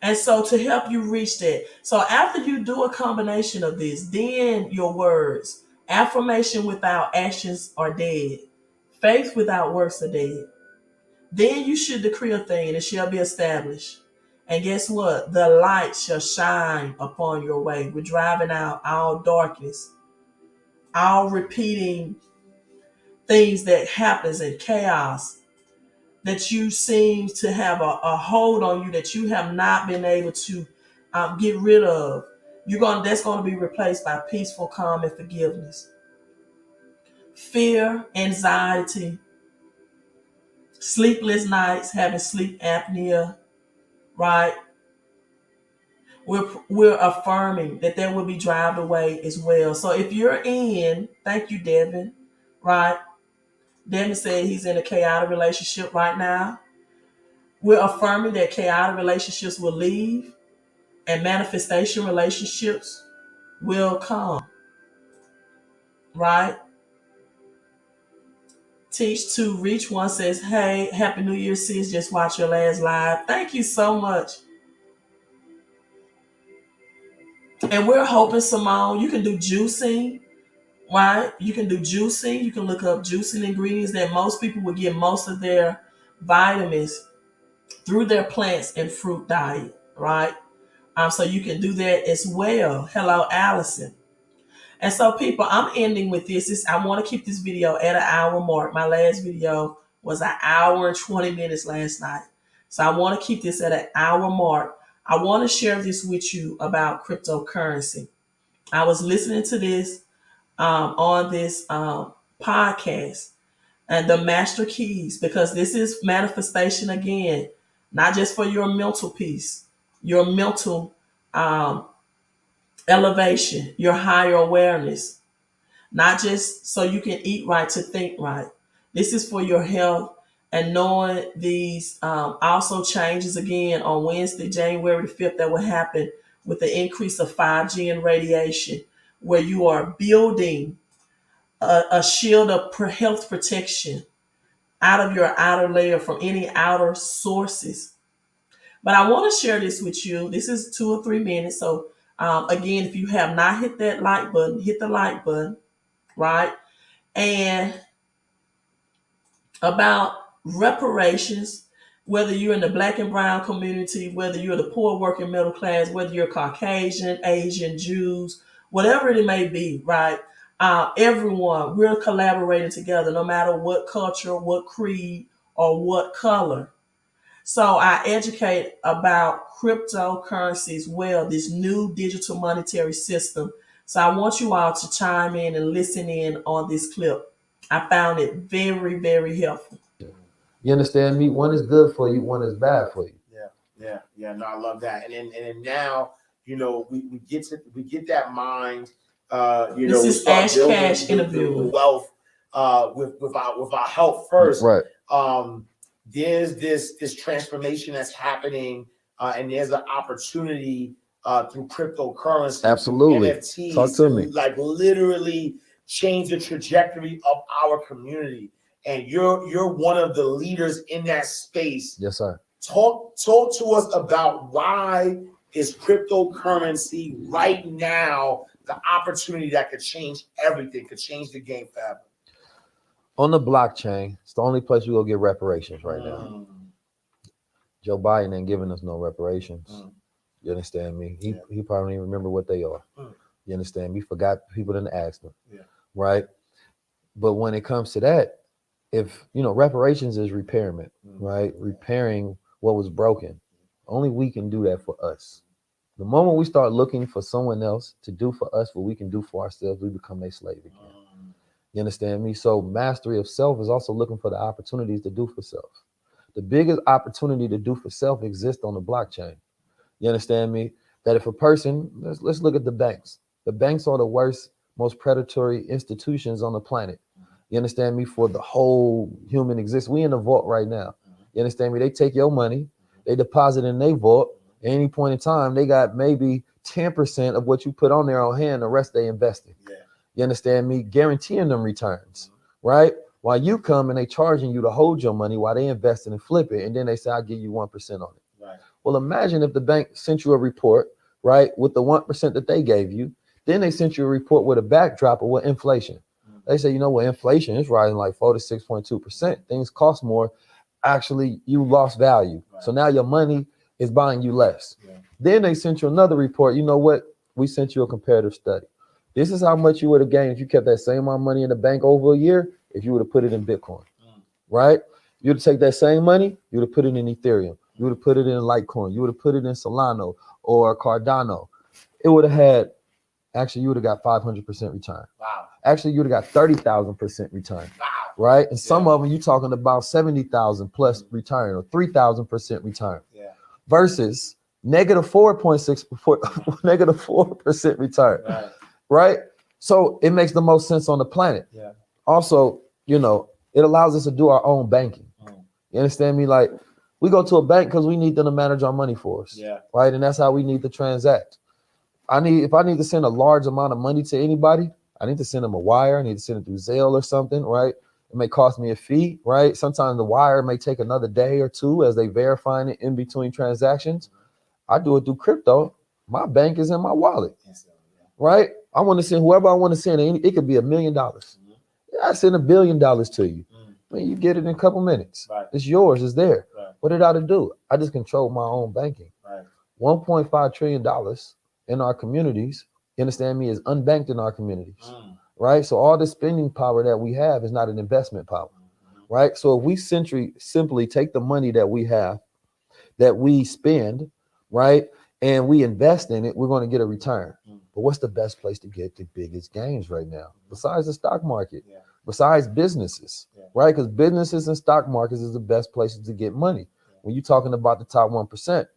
And so to help you reach that. So after you do a combination of this, then your words, affirmation without actions are dead. Faith without works are dead. Then you should decree a thing and it shall be established. And guess what? The light shall shine upon your way. We're driving out all darkness, all repeating things that happens in chaos that you seem to have a hold on you that you have not been able to get rid of. That's going to be replaced by peaceful, calm, and forgiveness. Fear, anxiety, sleepless nights, having sleep apnea, right? We're affirming that there will be drive away as well. So if you're in, thank you, Devin, right? Devin said he's in a chaotic relationship right now. We're affirming that chaotic relationships will leave and manifestation relationships will come, right? Teach to reach one says, hey, Happy New Year, sis. Just watch your last live. Thank you so much. And we're hoping, Simone, you can do juicing, right? You can do juicing. You can look up juicing ingredients that most people will get most of their vitamins through their plants and fruit diet, right? So you can do that as well. Hello, Allison. And so, people, I'm ending with this. I want to keep this video at an hour mark. My last video was an hour and 20 minutes last night. So I want to keep this at an hour mark. I want to share this with you about cryptocurrency. I was listening to this on this podcast and the master keys, because this is manifestation again. not just for your mental peace, your mental um, elevation, your higher awareness, not just so you can eat right to think right. This is for your health. And knowing these also changes again on Wednesday, January the 5th, that will happen with the increase of 5G and radiation, where you are building a shield of health protection out of your outer layer from any outer sources. But I want to share this with you. This is 2 or 3 minutes. So, again, if you have not hit that like button, hit the like button, right? And about reparations, whether you're in the black and brown community, whether you're the poor working middle class, whether you're Caucasian, Asian, Jews, whatever it may be, right? Everyone, we're collaborating together, no matter what culture, what creed, or what color. So I educate about cryptocurrencies, well, this new digital monetary system. So I want you all to chime in and listen in on this clip. I found it very, very helpful. You understand me? One is good for you, one is bad for you. Yeah. No, I love that. And now, we get that mind. This is Ash Cash interview. The wealth with our health first. Right. There's this transformation that's happening, and there's an opportunity through cryptocurrency. Absolutely. NFTs, talk to me. Like literally change the trajectory of our community. And you're one of the leaders in that space. Yes, sir. Talk to us about why is cryptocurrency right now the opportunity that could change everything, could change the game forever. On the blockchain, it's the only place you go get reparations right now. Joe Biden ain't giving us no reparations. You understand me? He probably don't even remember what they are. You understand me? Forgot people didn't ask him. Right? But when it comes to that, if reparations is repairment, right? Repairing what was broken. Only we can do that for us. The moment we start looking for someone else to do for us what we can do for ourselves, we become their slave again. You understand me? So mastery of self is also looking for the opportunities to do for self. The biggest opportunity to do for self exists on the blockchain. You understand me? That if a person, let's look at the banks. The banks are the worst, most predatory institutions on the planet. You understand me? For the whole human existence. We in the vault right now. You understand me? They take your money, they deposit in their vault. At any point in time, they got maybe 10% of what you put on there on hand, the rest they invested. You understand me? Guaranteeing them returns, right? While you come and they charging you to hold your money while they invest it and flip it, and then they say, I'll give you 1% on it. Right. Well, imagine if the bank sent you a report, right, with the 1% that they gave you, then they sent you a report with a backdrop of what inflation. They say, inflation is rising like 4 to 6.2%. Things cost more. Actually, you lost value. Right. So now your money is buying you less. Then they sent you another report. You know what? We sent you a comparative study. This is how much you would have gained if you kept that same amount of money in the bank over a year, if you would have put it in Bitcoin, right? You would take that same money, you would have put it in Ethereum. You would have put it in Litecoin. You would have put it in Solana or Cardano. It would have had, actually, you would have got 500% return. Wow. Actually, you would have got 30,000% return. Wow. Right? And some of them, you're talking about 70,000 plus return or 3,000% return. Versus negative 4% return. Right? So it makes the most sense on the planet. Also, it allows us to do our own banking. You understand me? Like, we go to a bank because we need them to manage our money for us. Right? And that's how we need to transact. If I need to send a large amount of money to anybody, I need to send them a wire. I need to send it through Zelle or something, right? It may cost me a fee, right? Sometimes the wire may take another day or two as they verifying it in between transactions. I do it through crypto. My bank is in my wallet, right? I want to send whoever I want to send. It could be $1 million. I send $1 billion to you. I mean, you get it in a couple minutes. It's yours. It's there. What did I do? I just control my own banking. $1.5 trillion in our communities, you understand me, is unbanked in our communities. Right? So all the spending power that we have is not an investment power. Right? So if we simply take the money that we have, that we spend, right, and we invest in it, we're going to get a return. But what's the best place to get the biggest gains right now? Besides the stock market, besides businesses, right? Because businesses and stock markets is the best places to get money. when you're talking about the top 1%,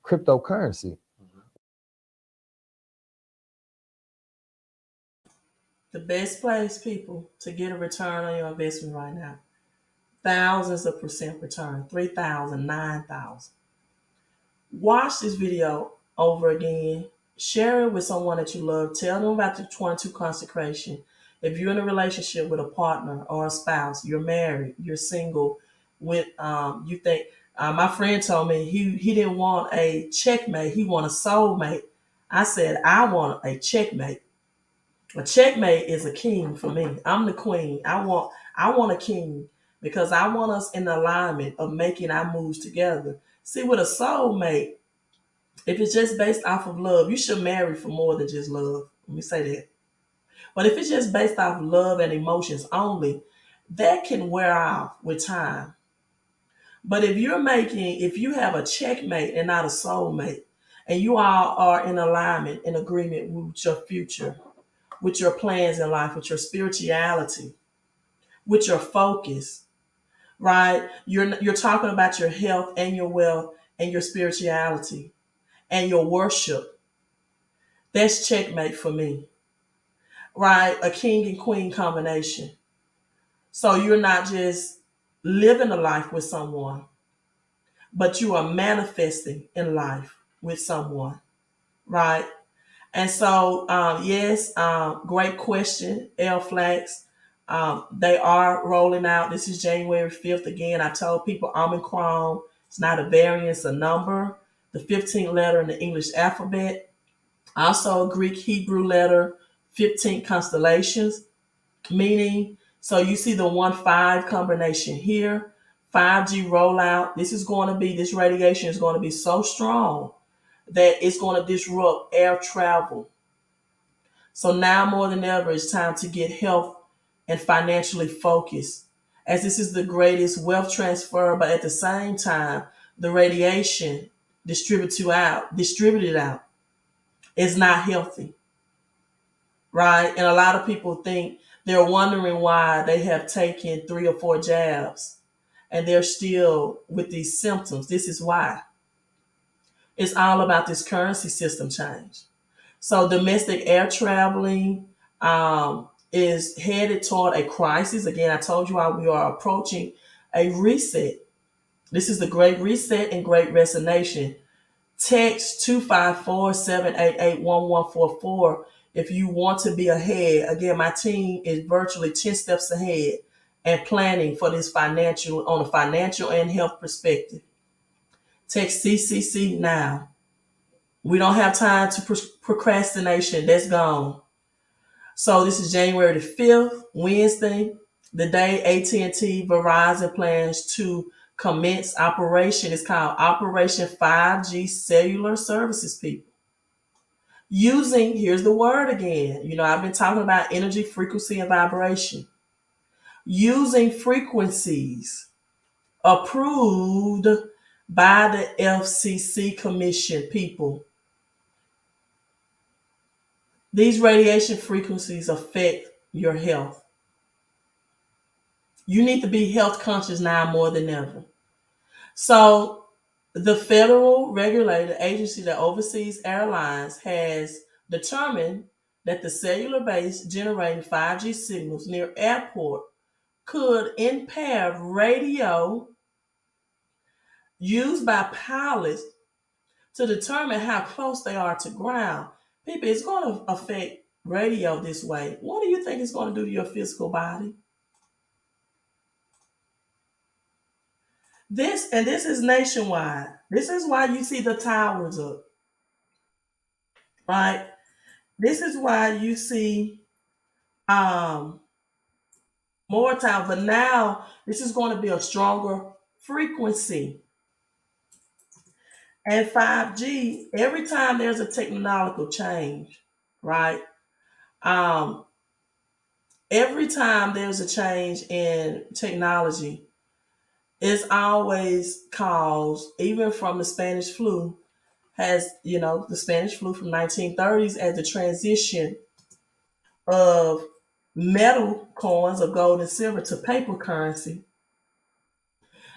cryptocurrency. The best place, people, to get a return on your investment right now. Thousands of percent return, 3,000, 9,000. Watch this video over again. Share it with someone that you love. Tell them about the 22 consecration. If you're in a relationship with a partner or a spouse, you're married, you're single, with you think my friend told me he didn't want a checkmate, he want a soulmate. I said I want a checkmate. A checkmate is a king for me. I'm the queen. I want a king because I want us in alignment of making our moves together. See, with a soulmate, if it's just based off of love, you should marry for more than just love. Let me say that. But if it's just based off love and emotions only, that can wear off with time. But if you have a checkmate and not a soulmate, and you all are in alignment, in agreement with your future, with your plans in life, with your spirituality, with your focus, right? You're talking about your health and your wealth and your spirituality and your worship. That's checkmate for me, right? A king and queen combination. So you're not just living a life with someone, but you are manifesting in life with someone, right? And so, yes, great question, L Flax. They are rolling out. This is January 5th. Again, I told people Omicron, it's not a variant, it's a number. The 15th letter in the English alphabet. Also, a Greek Hebrew letter, 15 constellations, meaning, so you see the 1-5 combination here. 5G rollout. This radiation is going to be so strong that it's going to disrupt air travel. So now more than ever, it's time to get health and financially focused, as this is the greatest wealth transfer, but at the same time, the radiation distributed out is not healthy, right? And a lot of people think they're wondering why they have taken 3 or 4 jabs and they're still with these symptoms. This is why. It's all about this currency system change. So domestic air traveling is headed toward a crisis. Again, I told you how we are approaching a reset. This is the Great Reset and Great Resignation. Text 254-788-1144 if you want to be ahead. Again, my team is virtually 10 steps ahead and planning for this on a financial and health perspective. Text CCC now. We don't have time to procrastination. That's gone. So this is January the 5th, Wednesday, the day AT&T Verizon plans to commence operation. It's called Operation 5G Cellular Services, people. Here's the word again. I've been talking about energy, frequency, and vibration. Using frequencies approved by the FCC Commission, people. These radiation frequencies affect your health. You need to be health conscious now more than ever. So the federal regulator agency that oversees airlines has determined that the cellular base generating 5G signals near airport could impair radio used by pilots to determine how close they are to ground. People, it's going to affect radio this way. What do you think it's going to do to your physical body? This is nationwide. This is why you see the towers up, right? This is why you see um more towers. But now this is going to be a stronger frequency. And 5G, every time there's a technological change, right? Um, every time there's a change in technology, it's always caused, even from the Spanish flu, the Spanish flu from 1930s as the transition of metal coins of gold and silver to paper currency.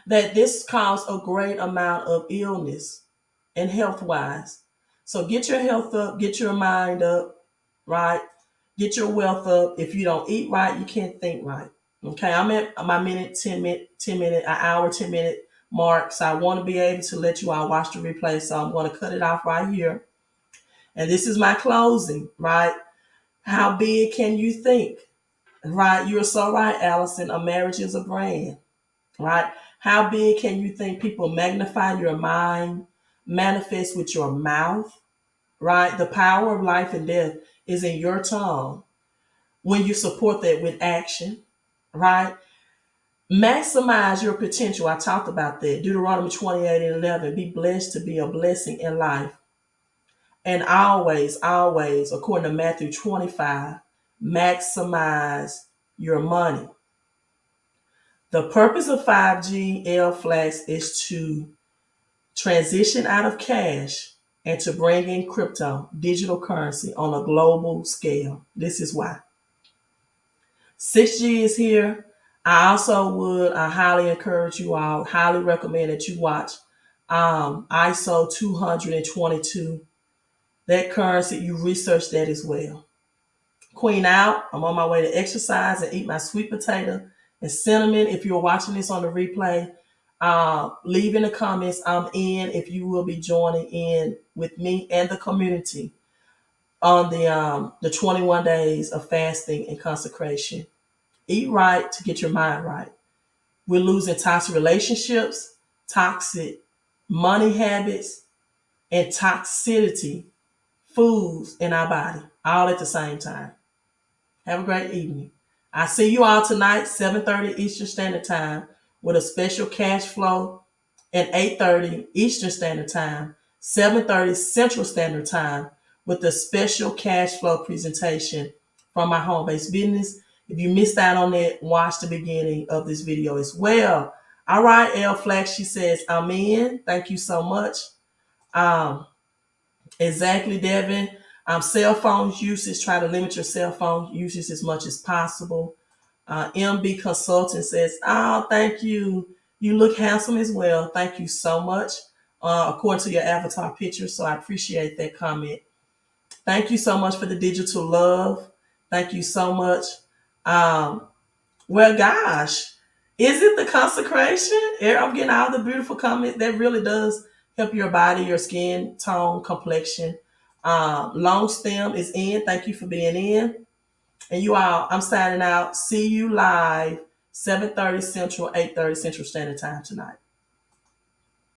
that this caused a great amount of illness and health wise. So get your health up, get your mind up, right? Get your wealth up. If you don't eat right, you can't think right. Okay, I'm at my minute, 10 minute, an hour, 10 minute mark. So I want to be able to let you all watch the replay. So I'm going to cut it off right here. And this is my closing, right? How big can you think? Right? You're so right, Allison. A marriage is a brand, right? How big can you think? People magnify your mind, manifest with your mouth, right? The power of life and death is in your tongue when you support that with action, right? Maximize your potential. I talked about that. Deuteronomy 28:11. Be blessed to be a blessing in life. And always, always, according to Matthew 25, maximize your money. The purpose of 5G L Flax is to transition out of cash and to bring in crypto, digital currency on a global scale. This is why. 6G is here. I highly encourage you all, highly recommend that you watch ISO 222. That currency, you research that as well. Queen out. I'm on my way to exercise and eat my sweet potato and cinnamon. If you're watching this on the replay, leave in the comments I'm in if you will be joining in with me and the community on the 21 days of fasting and consecration. Eat right to get your mind right. We're losing toxic relationships, toxic money habits, and toxicity foods in our body all at the same time. Have a great evening. I see you all tonight, 7:30 Eastern Standard Time, with a special cash flow at 8:30 Eastern Standard Time, 7:30 Central Standard Time, with a special cash flow presentation from my home-based business. If you missed out on that, watch the beginning of this video as well. All right, L Flax, she says, I'm in. Thank you so much. Exactly, Devin. Cell phone usage, try to limit your cell phone usage as much as possible. MB Consultant says, oh, thank you. You look handsome as well. Thank you so much, according to your avatar picture. So I appreciate that comment. Thank you so much for the digital love. Thank you so much. Well, gosh, is it the consecration? I'm getting all the beautiful comments. That really does help your body, your skin tone, complexion. Long stem is in. Thank you for being in. And you all, I'm signing out. See you live, 7:30 Central, 8:30 Central Standard Time tonight.